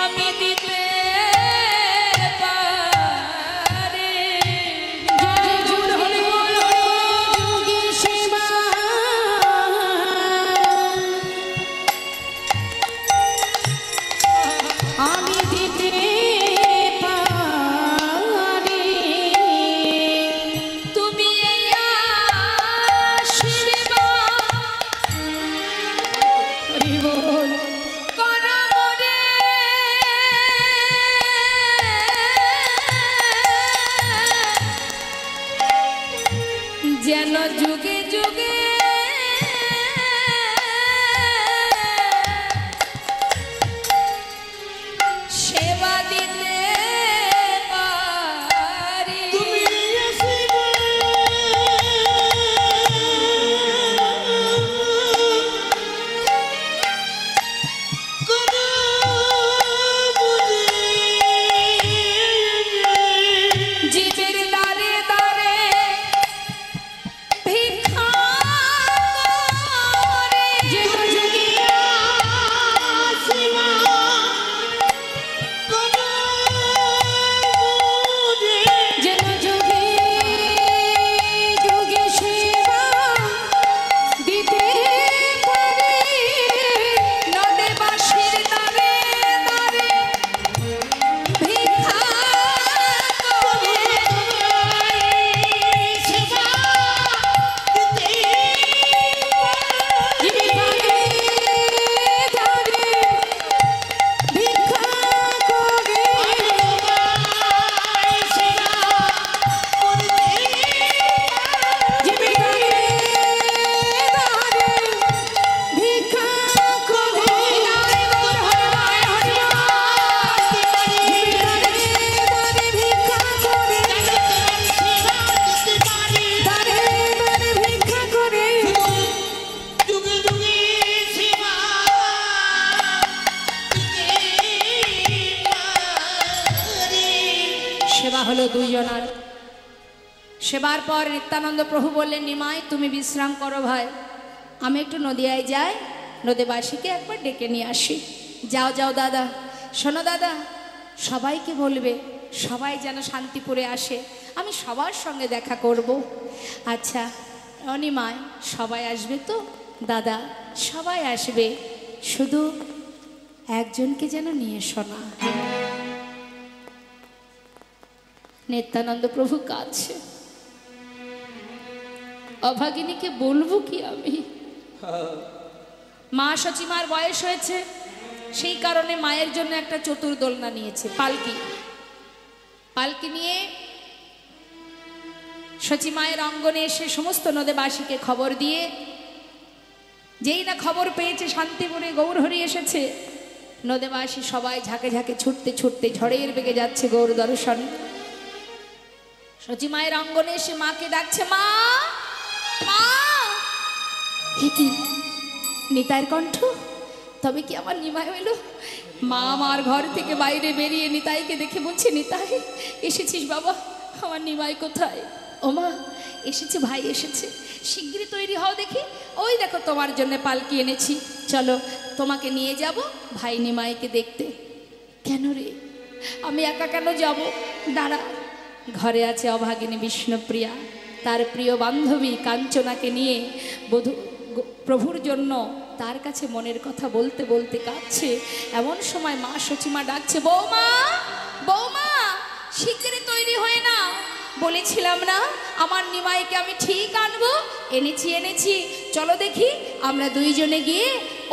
আমি দিতে হলো দুইজনার। সেবার পর নিত্যানন্দ প্রভু বললেন, নিমাই তুমি বিশ্রাম করো ভাই, আমি একটু নদিয়ায় যাই, নদীবাসীকে একবার ডেকে নিয়ে আসি। যাও যাও দাদা। শোনো দাদা, সবাইকে বলবে সবাই যেন শান্তিপুরে আসে, আমি সবার সঙ্গে দেখা করব। আচ্ছা অনিমায়, সবাই আসবে তো? দাদা সবাই আসবে, শুধু একজনকে যেন নিয়ে শোনা। নিত্যানন্দ প্রভু কাঁদছে। অভাগিনীকে বলবো কি আমি? মা সচিমার বয়স হয়েছে, সেই কারণে মায়ের জন্য একটা চতুর্দোলনা নিয়েছে, পালকি। পালকি নিয়ে সচিমায়ের অঙ্গনে এসে সমস্ত নদেবাসীকে খবর দিয়ে, যেই না খবর পেয়েছে শান্তিপুরে গৌরহরি এসেছে, নদেবাসী সবাই ঝাঁকে ঝাঁকে ছুটতে ছুটতে ঝড়ের বেগে যাচ্ছে গৌর দর্শন। সচিমায়ের অঙ্গনে এসে মাকে ডাকছে, মা মা। কি নিতাইয়ের কণ্ঠ? তবে কি আমার নিমাই হইল? মা আমার ঘর থেকে বাইরে বেরিয়ে নিতাইকে দেখে বলছে, নিতাই এসেছিস বাবা? আমার নিমাই কোথায়? ও মা এসেছে, ভাই এসেছে, শিগগিরই তৈরি হও দেখি। ওই দেখো তোমার জন্য পালকি এনেছি, চলো তোমাকে নিয়ে যাব ভাই নিমাইকে দেখতে। কেন রে, আমি একা কেন যাব? দাঁড়া, ঘরে আছে অভাগিনী বিষ্ণুপ্রিয়া, তার প্রিয় বান্ধবী কাঞ্চনাকে নিয়ে বধূ প্রভুর জন্য তার কাছে মনের কথা বলতে বলতে কাঁদছে। এমন সময় মা সচিমা ডাকছে, বৌমা বৌমা, শিগগিরই তৈরি হয়ে না। বলেছিলাম না আমার নিমাইকে আমি ঠিক আনবো? এনেছি এনেছি, চলো দেখি আমরা দুইজনে গিয়ে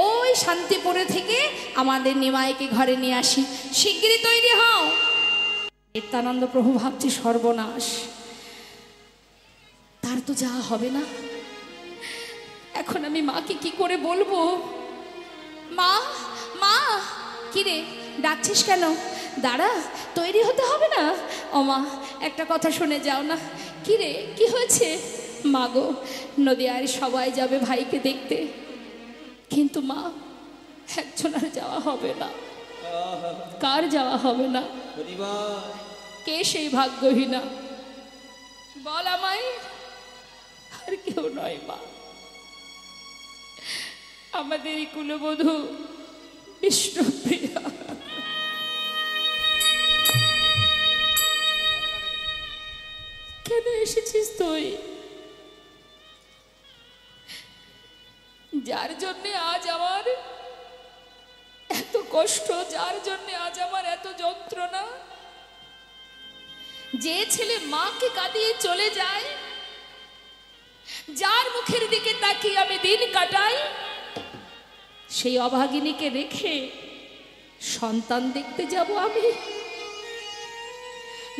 ওই শান্তিপুরে থেকে আমাদের নিমাইকে ঘরে নিয়ে আসি, শিগগিরই তৈরি হও। নিত্যানন্দ প্রভু ভাবছে, সর্বনাশ, তার তো যাওয়া হবে না, এখন আমি মাকে কি করে বলবো? মা মা, কিরে ডাকছিস কেন? দাঁড়া, তৈরি হতে হবে না? ও মা, একটা কথা শুনে যাও না। কিরে কি হয়েছে? মা গো, নদিয়ার সবাই যাবে ভাইকে দেখতে, কিন্তু মা একজন আর যাওয়া হবে না। কার যাওয়া হবে না? কে সেই ভাগ্যহীনা বল আমায়? আর কেউ নয় মা, আমাদের এই কুলবধূ বিষ্ণুপ্রিয়া। কেন এসেছিস তুই? যার জন্যে আজ আমার এত কষ্ট, যার জন্যে আজ আমার এত যন্ত্রণা, যে ছেলে মাকে কাঁদিয়ে চলে যায়, যার মুখের দিকে তাকিয়ে আমি দিন কাটাই, সেই অভাগিনীকে রেখে সন্তান দেখতে যাব আমি?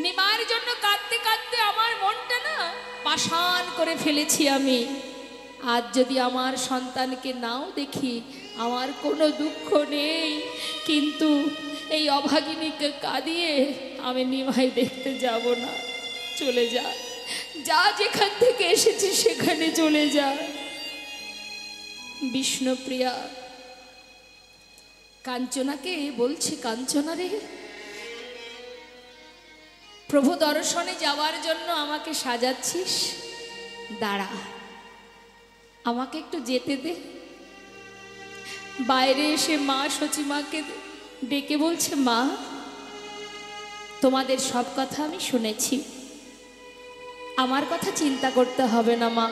নিমার জন্য কাঁদতে কাঁদতে আমার মনটা না পাষাণ করে ফেলেছি আমি। আজ যদি আমার সন্তানকে নাও দেখি আমার কোনো দুঃখ নেই, কিন্তু এই অভাগিনীকে কাঁদিয়ে আমি নিমাই দেখতে যাব না। চলে যা, যা যেখান থেকে এসেছি সেখানে চলে যা। বিষ্ণুপ্রিয়া কাঞ্চনাকে বলছে, কাঞ্চনা রে, প্রভু দর্শনে যাওয়ার জন্য আমাকে সাজাচ্ছিস? দাঁড়া, আমাকে একটু যেতে দে। বাইরে এসে মা সচিমাকে ডেকে বলছে, মা তোমাদের সব কথা আমি শুনেছি, আমার কথা চিন্তা করতে হবে না মা।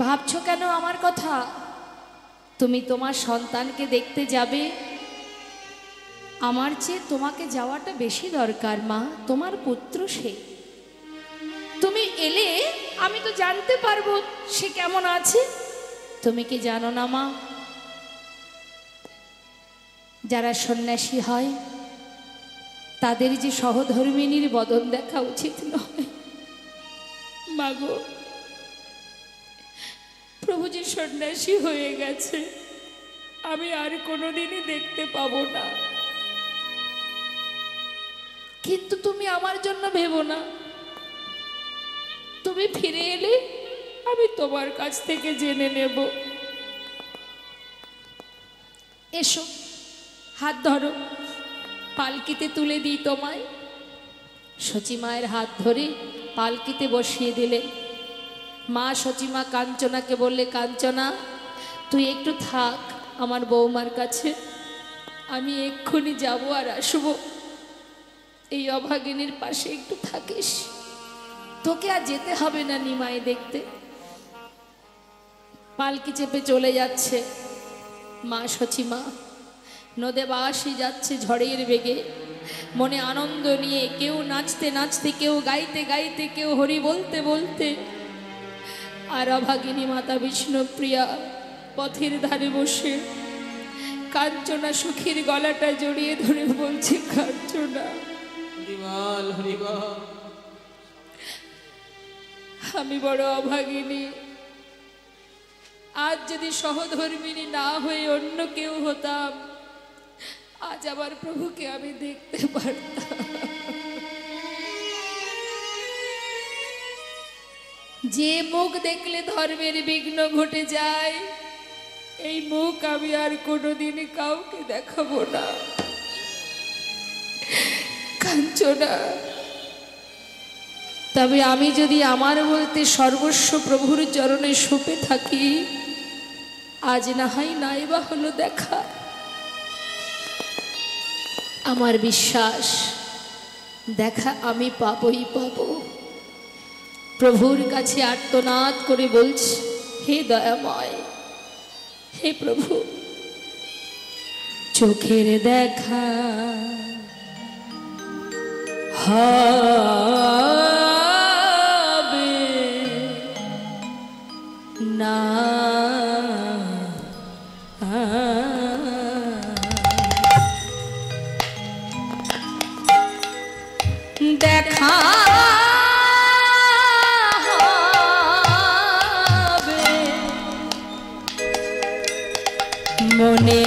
ভাবছো কেন আমার কথা? তুমি তোমার সন্তানকে দেখতে যাবে, আমার চেয়ে তোমাকে যাওয়াটা বেশি দরকার মা। তোমার পুত্র সে, তুমি এলে আমি তো জানতে পারবো সে কেমন আছে। তুমি কি জানো না মা, যারা সন্ন্যাসী হয় তাদের যে সহধর্মিনীর বদন দেখা উচিত নয়। মাগো, প্রভু যে সন্ন্যাসী হয়ে গেছে, আমি আর কোনোদিনই দেখতে পাবো না। কিন্তু তুমি আমার জন্য ভেবো না, তুমি ফিরে এলে আমি তোমার কাছ থেকে জেনে নেব। এসো, হাত ধরো, পালকিতে তুলে দিই তোমায়। সচিমায়ের হাত ধরে পালকিতে বসিয়ে দিলেন। মা সচিমা কাঞ্চনাকে বললে, কাঞ্চনা তুই একটু থাক আমার বৌমার কাছে, আমি এক্ষুনি যাব আর আসবো, এই অভাগিনীর পাশে একটু থাকিস, তোকে আর যেতে হবে না নিমাই দেখতে। পালকি চেপে চলে যাচ্ছে মা সচিমা, নদে বাসি যাচ্ছে ঝড়ের বেগে, মনে আনন্দ নিয়ে, কেউ নাচতে নাচতে, কেউ গাইতে গাইতে, কেউ হরি বলতে বলতে। আর অভাগিনী মাতা বিষ্ণুপ্রিয়া পথের ধারে বসে কাঞ্চনা সুখীর গলাটা জড়িয়ে ধরে বলছে, কাঞ্চনা হরিবল হরিবল, আমি বড় অভাগিনী, আজ যদি সহধর্মিনী না হয়ে অন্য কেউ হতাম, আজ আবার প্রভুকে আমি দেখতে পারতাম। যে মুখ দেখলে ধর্মের বিঘ্ন ঘটে যায়, এই মুখ আমি আর কোনোদিন কাউকে দেখাবো না। কাঞ্চনা, তবে আমি যদি আমার বলতে সর্বস্ব প্রভুর চরণে সঁপে থাকি, আজ না হয় নাইবা হলো দেখা। আমার বিশ্বাস দেখা আমি পাবই পাবো। প্রভুর কাছে আর্তনাদ করে বলছি, হে দয়াময়, হে প্রভু, চোখের দেখা হবে না, দেখা হবে মনে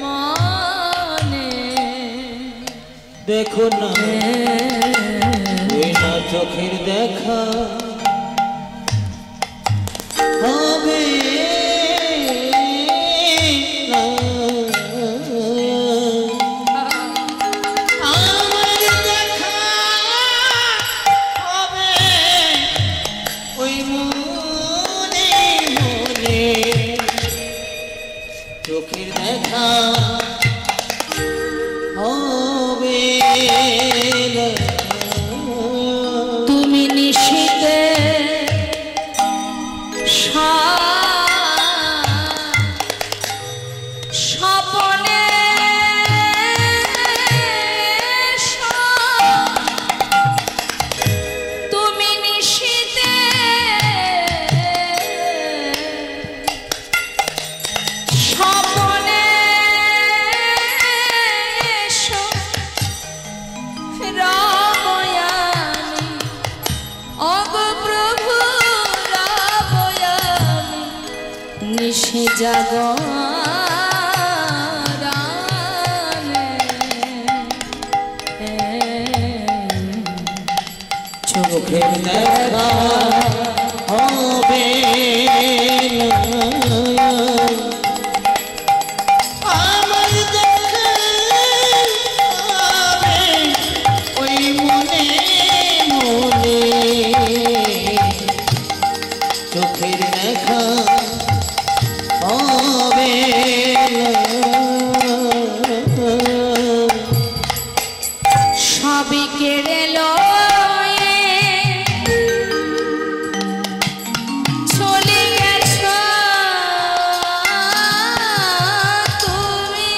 মনে, দেখো না ওই না চোখের দেখা হবে না, আমার দেখা হবে ওই মনে মনে, চোখের দেখা হবে না। তুমি নিশীতে স্বপনে তুমি নিশীতে স্বপনে রাময়ামি, অগ প্রভু রাময়ামি, নিশি জাগরণে, চোখের দেখা হবে না, আমার দেখা হবে ওই মনে মনে, চোখের দেখা হবে না। সবই কেড়ে লয়ে চলে গেছ তুমি,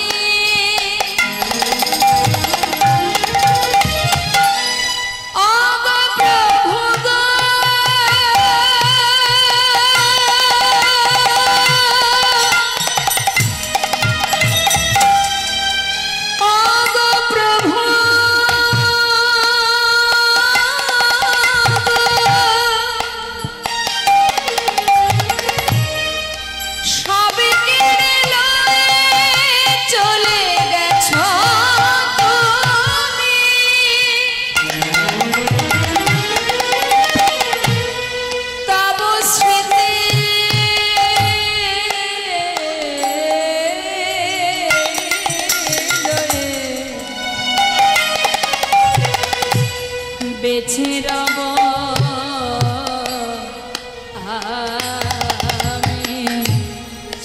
অগ প্রভু গো, অগ প্রভু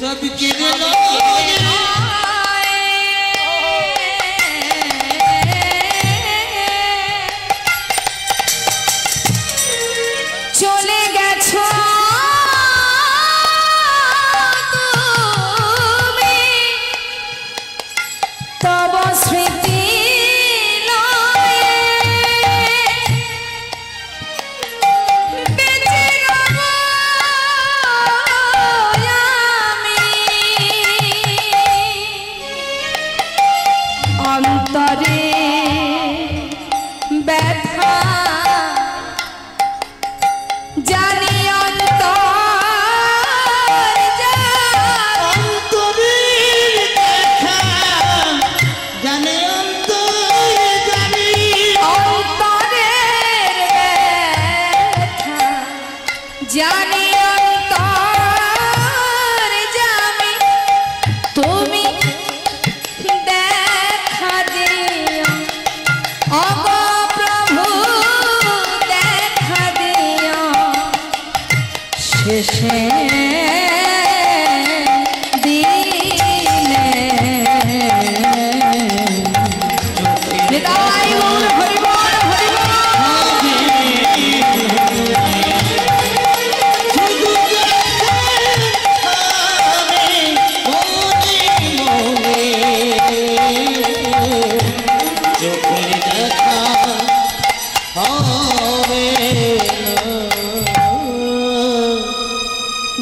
सबके চলে গেছো তুমি, তব স্মৃতি অন্তরে ব্যথা জানি অন্তরে দেখা জানে অন্তরে জানি অন্তরের ব্যথা জানি অন্তর জানি তুমি দেখা দিও অগ প্রভু দেখা দিও শেষে দিনে নিতাই গৌর হরি বল হরি বল।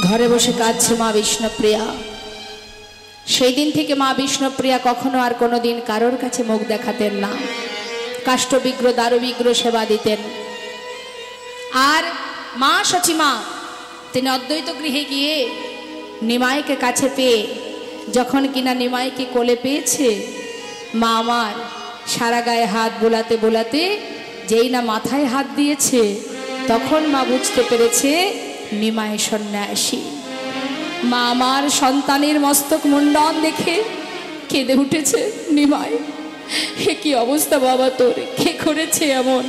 ঘরে বসে কাঁদছে মা বিষ্ণুপ্রিয়া। সেই দিন থেকে মা বিষ্ণুপ্রিয়া কখনো আর কোনো দিন কারোর কাছে মুখ দেখাতেন না, কাষ্ঠবিগ্র দারুবিগ্র সেবা দিতেন। আর মা সচিমা তিনি অদ্বৈত গৃহে গিয়ে নিমাইকে কাছে পেয়ে যখন কিনা নিমাইকে কোলে পেয়েছে, মা আমার সারা গায়ে হাত বোলাতে বোলাতে যেই না মাথায় হাত দিয়েছে, তখন মা বুঝতে পেরেছে নিমাই সন্ন্যাসী। মা আমার সন্তানের মস্তক মুন্ডন দেখে কেঁদে উঠেছে। নিমাই, হে কি অবস্থা বাবা তোর, কে করেছে এমন,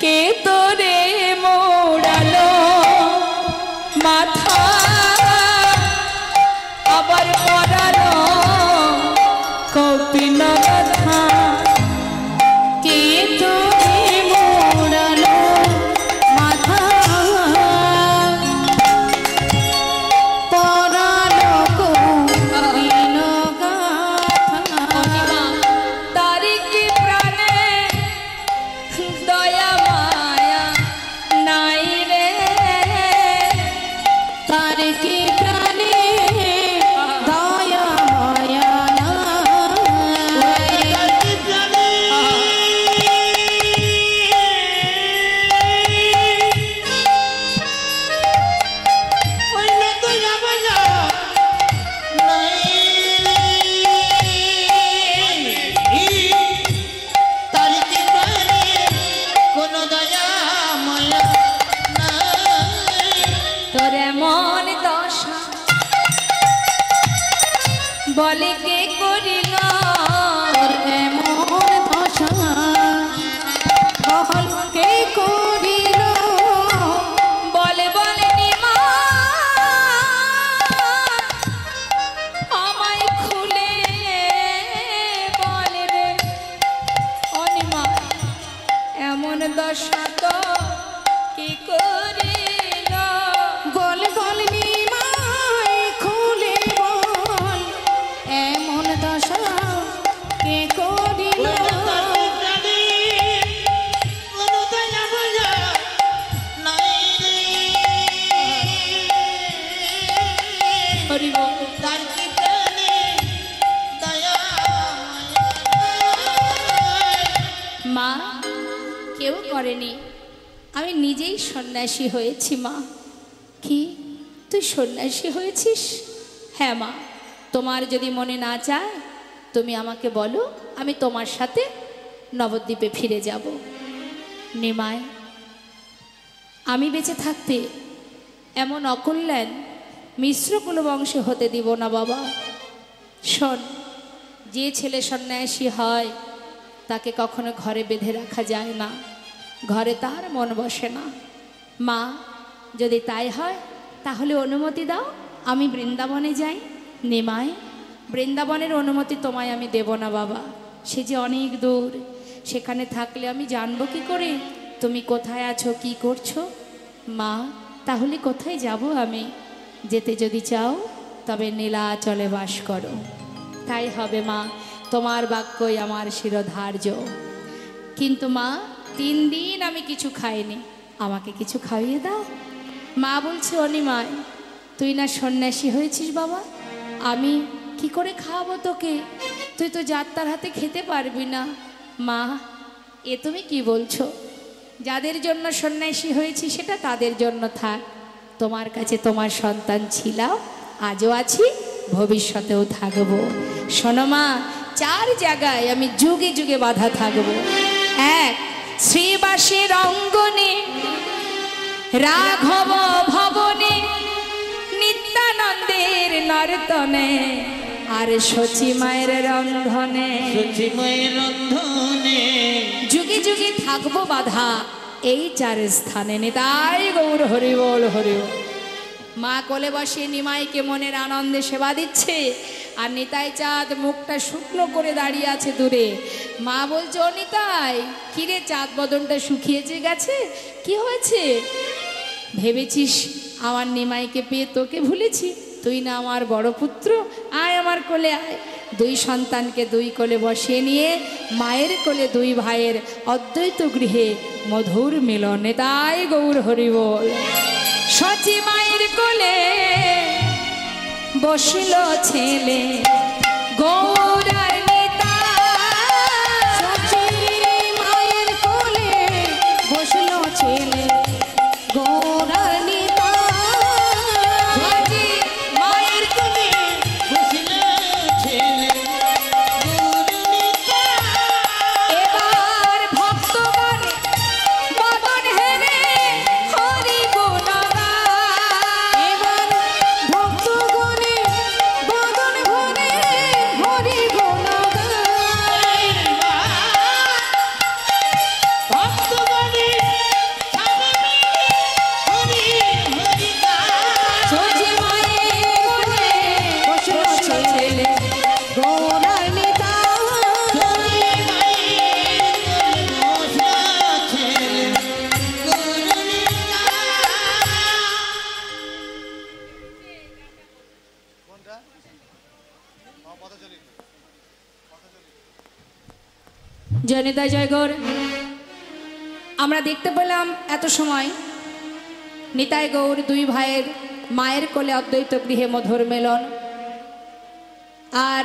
কে তোরে মোড়ালো মাথা আবার পড়ালো কপিল কথা, কে তোরে মোড়ালো মাথা পড়ালো কপিল কথা, তার কি প্রাণে দয়া মায়া নাই রে, তার কি প্রাণে দয়া মায়া নাই। তোর এমন দশা বলে কে করিল, তোর এমন দশা বল কে করিল, বলে বলে নিমা আমায় খুলে বলে রে অনিমা, এমন দশা তো কি করিল, বল বল নিমাই খুলে বল, এমন দশা কে করিল। হরি বল। মা, কেউ করেনি, আমি নিজেই সন্ন্যাসী হয়েছি মা। কি, তুই সন্ন্যাসী হয়েছিস? হ্যাঁ মা, তোমার যদি মনে না চায় তুমি আমাকে বলো, আমি তোমার সাথে নবদ্বীপে ফিরে যাব। নিমাই, আমি বেঁচে থাকতে এমন অকল্যাণ মিশ্র কুলবংশে হতে দিব না বাবা। শোন, যে ছেলে সন্ন্যাসী হয় তাকে কখনো ঘরে বেঁধে রাখা যায় না, ঘরে তার মন বসে না। মা, যদি তাই হয় তাহলে অনুমতি দাও, আমি বৃন্দাবনে যাই। নিমাই, বৃন্দাবনের অনুমতি তোমায় আমি দেব না বাবা, সে যে অনেক দূর। সেখানে থাকলে আমি জানবো কি করে তুমি কোথায় আছো, কি করছো। মা, তাহলে কোথায় যাব আমি? যেতে যদি চাও তবে নীলাচলে বাস করো। তাই হবে মা, তোমার বাক্যই আমার শিরোধার্য। কিন্তু মা, 3 দিন আমি কিছু খাইনি, আমাকে কিছু খাইয়ে দাও। মা বলছে, অনিমায়, তুই না সন্ন্যাসী হয়েছিস বাবা, আমি কি করে খাওয়াবো তোকে? তুই তো যাত্রার হাতে খেতে পারবি না। মা, এ তুমি কি বলছো? যাদের জন্য সন্ন্যাসী হয়েছি সেটা তাদের জন্য থাক। তোমার কাছে তোমার সন্তান ছিলাম, আজও আছি, ভবিষ্যতেও থাকবো। শোনো মা, 4 জায়গায় আমি যুগে যুগে বাধা থাকবো। 1, শ্রীবাসের অঙ্গনে, রাঘব ভবনে, নিত্যানন্দের নর্তনে, আর শচী মায়ের রন্ধনে। শচী মায়ের রন্ধনে যুগে যুগে থাকবো বাধা এই 4 স্থানে। নিতাই গৌর হরি বল, হরি বল। মা কোলে বসে নিমাইকে মনের আনন্দে সেবা দিচ্ছে, আর নিতাই চাঁদ মুখটা শুকনো করে দাঁড়িয়ে আছে দূরে। মা বলছে, ও নিতাই, কিরে চাঁদ বদনটা শুকিয়েছে গেছে, কি হয়েছে? ভেবেছিস আমার নিমাইকে পেয়ে তোকে ভুলেছি? তুই না আমার বড় পুত্র, আয় আমার কোলে আয়। 2 সন্তানকে 2 কোলে বসিয়ে নিয়ে মায়ের কোলে 2 ভাইয়ের অদ্বৈত গৃহে মধুর মিলন। তাই গৌর হরি বল। শচী মায়ের কোলে বসল ছেলে, গৌরার নিতাই। শচী মায়ের কোলে বসলো ছেলে, গৌরার নিতাই। শচী মায়ের কোলে বসিল ছেলে গৌরনিতা। এবার ভক্তগণ বদন হেরে হরি গুণ গায়। এবার ভক্তগণে বদন ভরে হরি গুণ গায়। ভক্তগণে সবে হরি হরি গায়। শচী মায়ের কোলে বসলো ছেলে, গৌরার নিতাই। শচী মায়ের কোলে বসা ছেলে গৌরনিতা। জয়নিতাই জয় গৌর। আমরা দেখতে পেলাম এত সময় নিতাই গৌর 2 ভাইয়ের মায়ের কোলে অদ্বৈত গৃহে মধুর মেলন। আর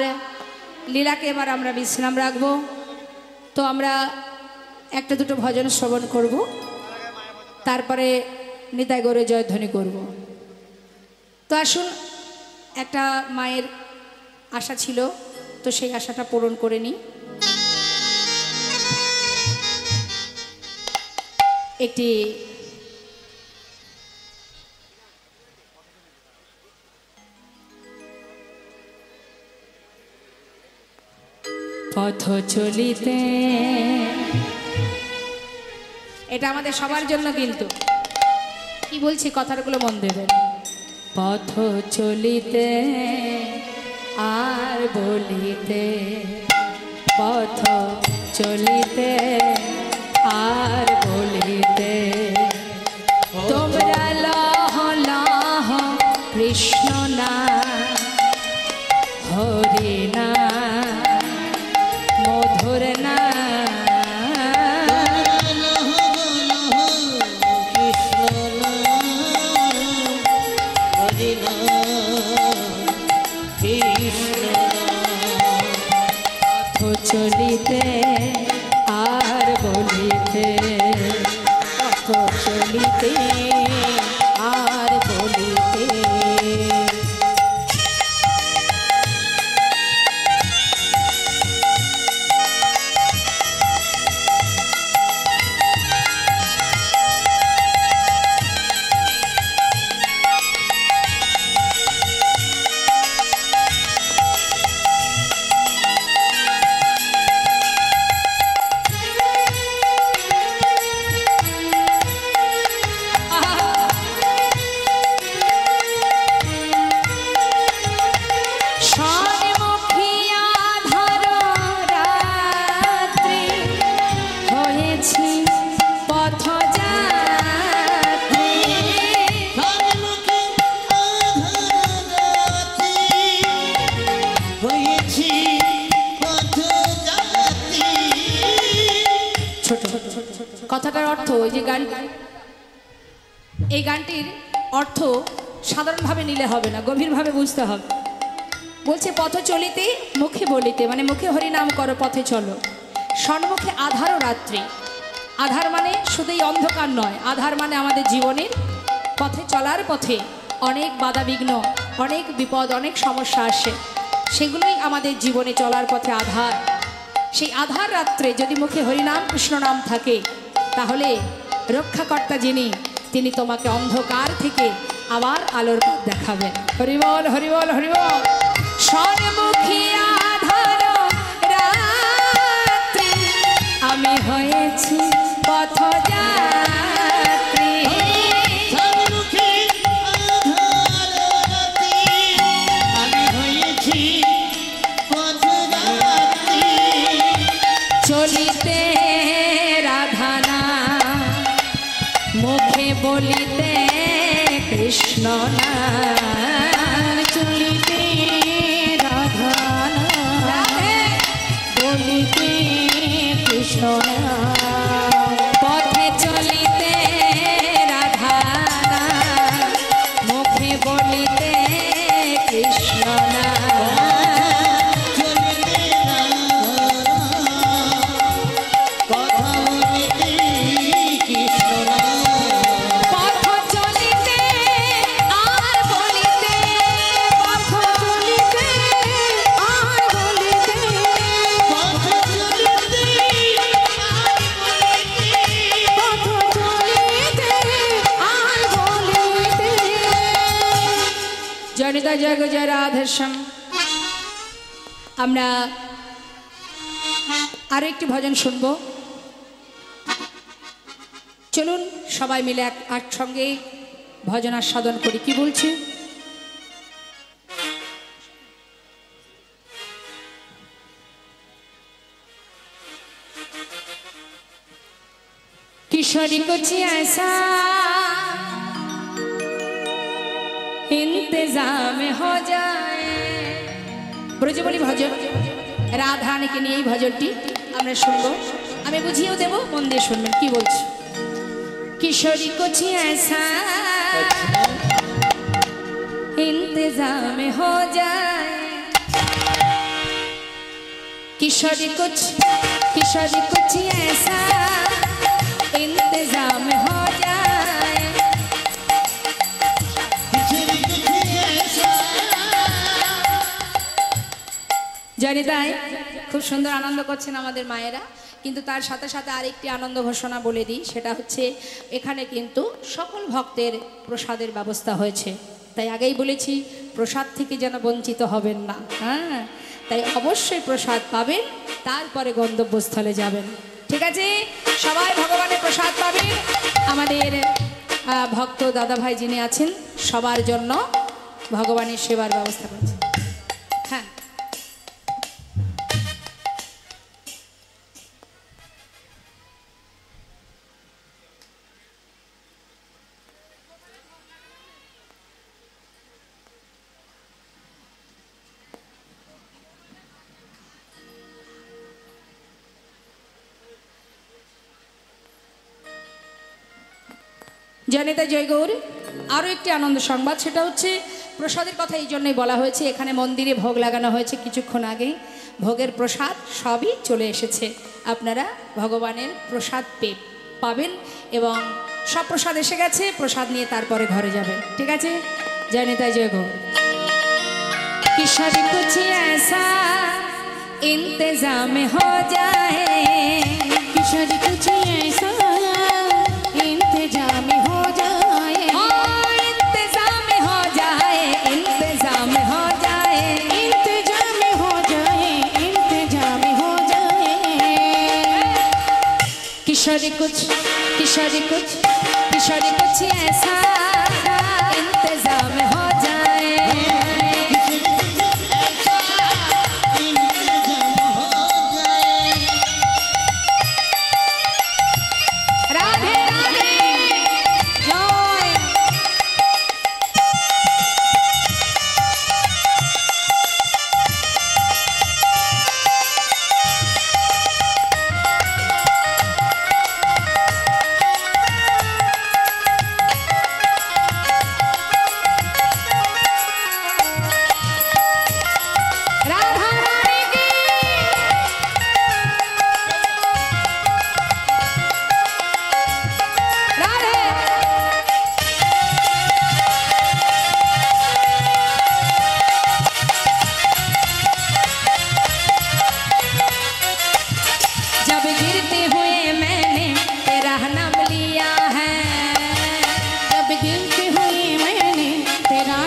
লীলাকে এবার আমরা বিশ্রাম রাখবো। তো আমরা 1-2 ভজন শ্রবণ করব, তারপরে নিতাই গৌরের জয়ধ্বনি করব। তো আসুন, একটা মায়ের আশা ছিল, তো সেই আশাটা পূরণ করে নিই। একটি পথ চলিতে, এটা আমাদের সবার জন্য, কিন্তু কি বলছি কথাগুলো মন দেবেন। পথ চলিতে আর বলিতে, পথ চলিতে আর বলিতে, তোমরা লহ লহ কৃষ্ণ না, হরি না, মধুর না। পথ চলিতে আর বলিতে, পথ চলিতে আর বলিতে। ওই যে গান, এই গানটির অর্থ সাধারণভাবে নিলে হবে না, গভীরভাবে বুঝতে হবে। বলছে পথ চলিতে মুখে বলিতে, মানে মুখে হরিনাম করো পথে চলো, সন্মুখে আধার ও রাত্রি। আধার মানে শুধুই অন্ধকার নয়, আধার মানে আমাদের জীবনের পথে চলার পথে অনেক বাধা বিঘ্ন, অনেক বিপদ, অনেক সমস্যা আসে, সেগুলোই আমাদের জীবনে চলার পথে আধার। সেই আধার রাত্রে যদি মুখে হরিনাম কৃষ্ণ নাম থাকে, তাহলে রক্ষাকর্তা যিনি, তিনি তোমাকে অন্ধকার থেকে আবার আলোর পথ দেখাবেন। হরিবল হরিবল হরিবল। সর্বমুখী আধার রাত্রি, আমি হয়েছি পথযাত্রী। সর্বমুখী আধার রাত্রি, আমি হয়েছি পথযাত্রী। চলিতে রাধানা, মুখে বলিতে কৃষ্ণ নাম। চলিতে রাধানা, বলিতে কৃষ্ণ নাম। পথে চলিতে রাধানা, মুখে বলিতে কৃষ্ণ নাম। চলিতে কথা বলিতে কৃষ্ণ নাম। পথ চলিতে আর বলিতে, পথ চলিতে আর বলিতে, পথ চলিতে আর বলিতে। পথ চলিতে আর বলিতে। জনিতা জয় জয় রাধেশ্যাম। আমরা আরো একটি ভজন শুনবো। চলুন সবাই মিলে একসঙ্গে ভজন আস্বাদন করি। কি বলছি? किशोरी कुछ ऐसा इंतजाम हो जाए। ব্রজবলী ভজন, রাধারানীকে নিয়ে এই ভজনটি আমরা শুনবো। আমি বুঝিয়েও দেবো, মন দিয়ে শুনবেন। কি বলছি? किशोरी कुछ ऐसा इंतजाम हो जाए। किशोरी कुछ ऐसा इंतजाम हो जाए। জানি তাই খুব সুন্দর আনন্দ করছেন আমাদের মায়েরা, কিন্তু তার সাথে সাথে আরেকটি আনন্দ ঘোষণা বলে দিই, সেটা হচ্ছে এখানে কিন্তু সকল ভক্তের প্রসাদের ব্যবস্থা হয়েছে। তাই আগেই বলেছি, প্রসাদ থেকে যেন বঞ্চিত হবেন না। হ্যাঁ, তাই অবশ্যই প্রসাদ পাবেন, তারপরে গন্তব্যস্থলে যাবেন। ঠিক আছে, সবাই ভগবানের প্রসাদ পাবেন। আমাদের ভক্ত দাদা ভাই যিনি আছেন, সবার জন্য ভগবানের সেবার ব্যবস্থা করছেন। হ্যাঁ, জনিতা জয় গৌর। আরও একটি আনন্দ সংবাদ, সেটা হচ্ছে প্রসাদের কথা এই জন্যই বলা হয়েছে। এখানে মন্দিরে ভোগ লাগানো হয়েছে কিছুক্ষণ আগেই, ভোগের প্রসাদ সবই চলে এসেছে। আপনারা ভগবানের প্রসাদ পাবেন এবং সব প্রসাদ এসে গেছে, প্রসাদ নিয়ে তারপরে ঘরে যাবেন। ঠিক আছে, জনিতা জয় গৌর। किशोरी कुछ ऐसा इंतजाम हो जाए। किशोरी कुछ ऐसा इंतजाम हो जाए। इंतजाम हो जाए, इंतजाम हो जाए, इंतजाम हो जाए, इंतजाम हो जाए। किशोरी कुछ ऐसा इंतजाम हो जाए। राधे राधे जय।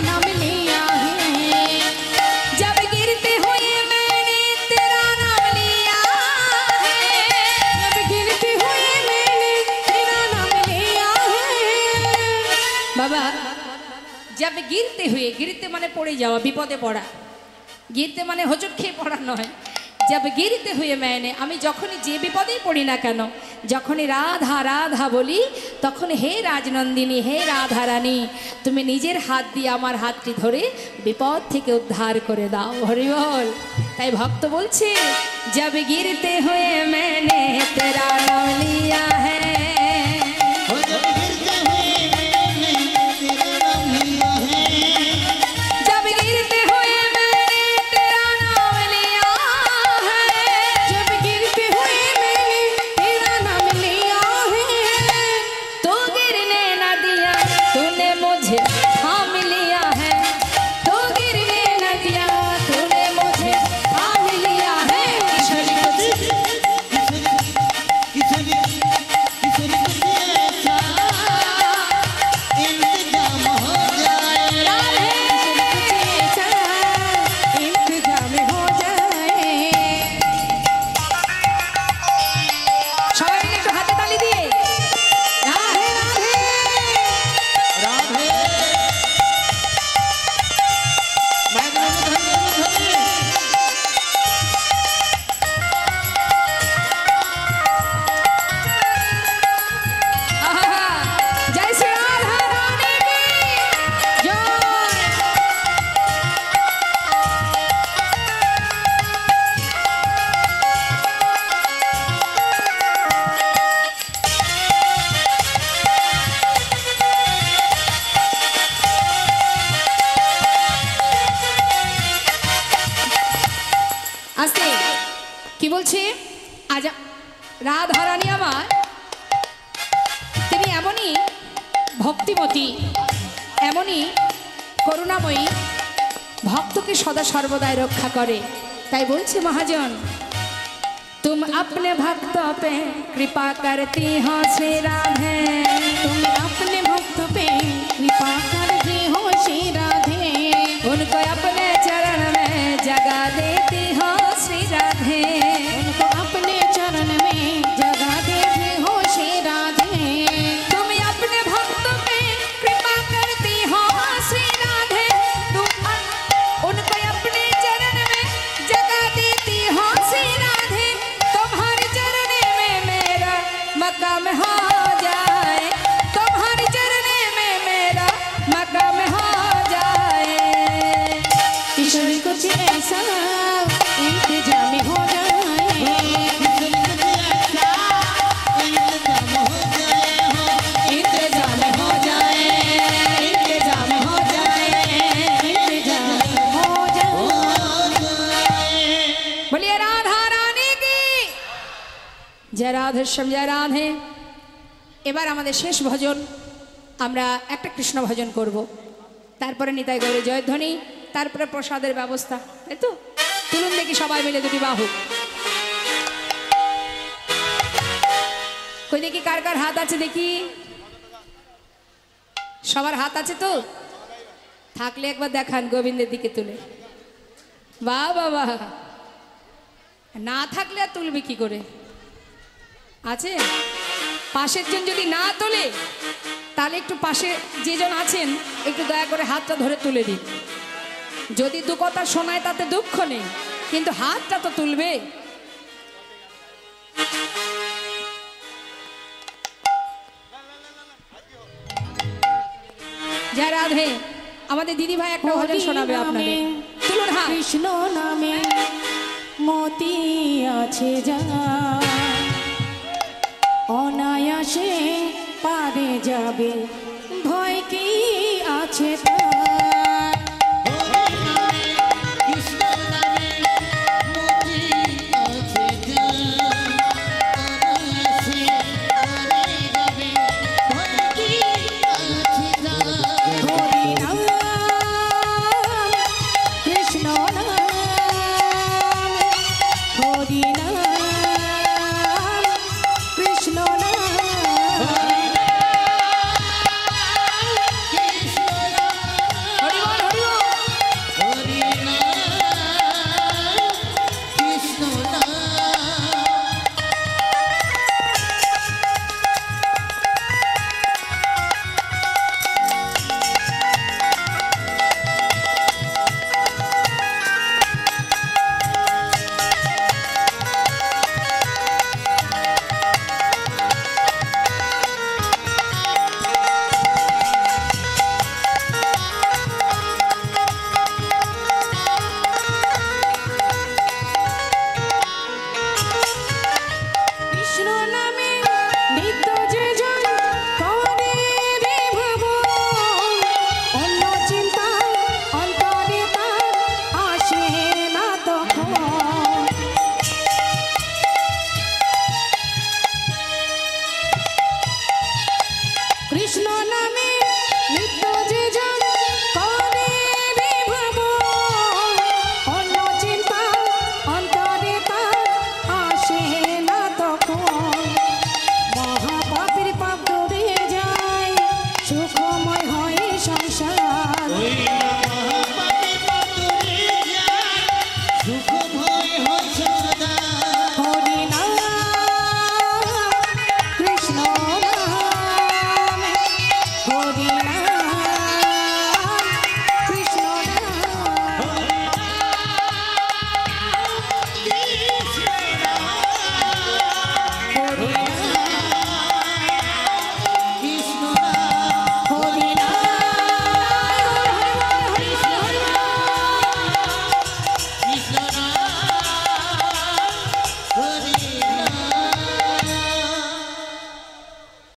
नाम लिया है। जब गिरते हुए मैंने तेरा नाम लिया है, जब गिरते हुए मैंने तेरा नाम लिया है। বাবা जब गिरते हुए, गिरते মানে পড়ে যাওয়া, বিপদে পড়া, गिरते মানে হোঁচট খেয়ে পড়া নয়। जब गिरते हुए मैंने, আমি যখনই যে বিপদেই পড়ি না কেন, যখনই রাধা রাধা বলি, তখন হে রাজনন্দিনী, হে রাধা রানী, তুমি নিজের হাত দিয়ে আমার হাতটি ধরে বিপদ থেকে উদ্ধার করে দাও। হরি বল। তাই ভক্ত বলছে, जब गिरते हुए मैंने तेरा नाम लिया है, जब गिरते हुए मैंने तेरा नाम लिया है, जब गिरते हुए मैंने तेरा नाम लिया है। तो गिरने न दिया तूने मुझे थाम लिया है, तो गिरने न दिया तूने मुझे थाम लिया है। इंतजाम हो जाए। সবাই মিলে একটু হাতে তালি দিয়ে রাধে রাধে। রাধে মায়ের নামে ধরে आहा, जय श्री राधा रानी की जय। আস্তে কি বলছে, আজ রাধা রানী আমার, তিনি এমনই ভক্তিমতী, এমনই করুণাময়ী, ভক্তকে সদা সর্বদাই রক্ষা করে। তাই বলছে মহাজন, तुम अपने भक्तों पे कृपा करती हो श्री राधे, तुम अपने भक्त पे कृपा करती हो श्री राधे। उनको अपने चरण में जगा देती हो श्री राधे, उनको अपने चरण में जगा देती हो श्री राधे। तुम अपने भक्तों पे कृपा करती हो श्री राधे, तुम उनको अपने चरण में जगा देती हो श्री राधे। तुम्हारे चरण में मेरा मकाम हो जाए, तुम्हारे चरण में मेरा मकाम हो जाए। किशोर कुछ ऐसा इंतजाम हो जाए। इंतजाम हो जाए, इंतजाम हो जाए, इंतजाम हो जाए। बोलिए राधा रानी की जय। রাধেশ্যাম জয় রাধে। এবার আমাদের শেষ ভজন, আমরা একটা কৃষ্ণ ভজন করব, তারপরে নিতাই গৌরে জয়ধ্বনি, তারপরে প্রসাদের ব্যবস্থা। তাই তো, তুলুন দেখি সবাই মিলে দুটি বাহু। কই দেখি কার কার হাত আছে দেখি, সবার হাত আছে তো? থাকলে একবার দেখান গোবিন্দের দিকে তুলে। বাহ বাহ বাহ। না থাকলে আর তুলবি কি করে? আছে? পাশের জন যদি না তোলে, তাহলে একটু পাশে যেজন আছেন একটু দয়া করে হাতটা ধরে তুলে দিন। যদি দু কথা শোনায় তাতে দুঃখ নেই, কিন্তু হাতটা তো তুলবে। জয় রাধে। আমাদের দিদি ভাই একটা ভজন শোনাবে আপনাদের, তুলুন হাত। কৃষ্ণ নামে মতি আছে যা, অনায়াসে পারে যাবে, ভয় কি আছে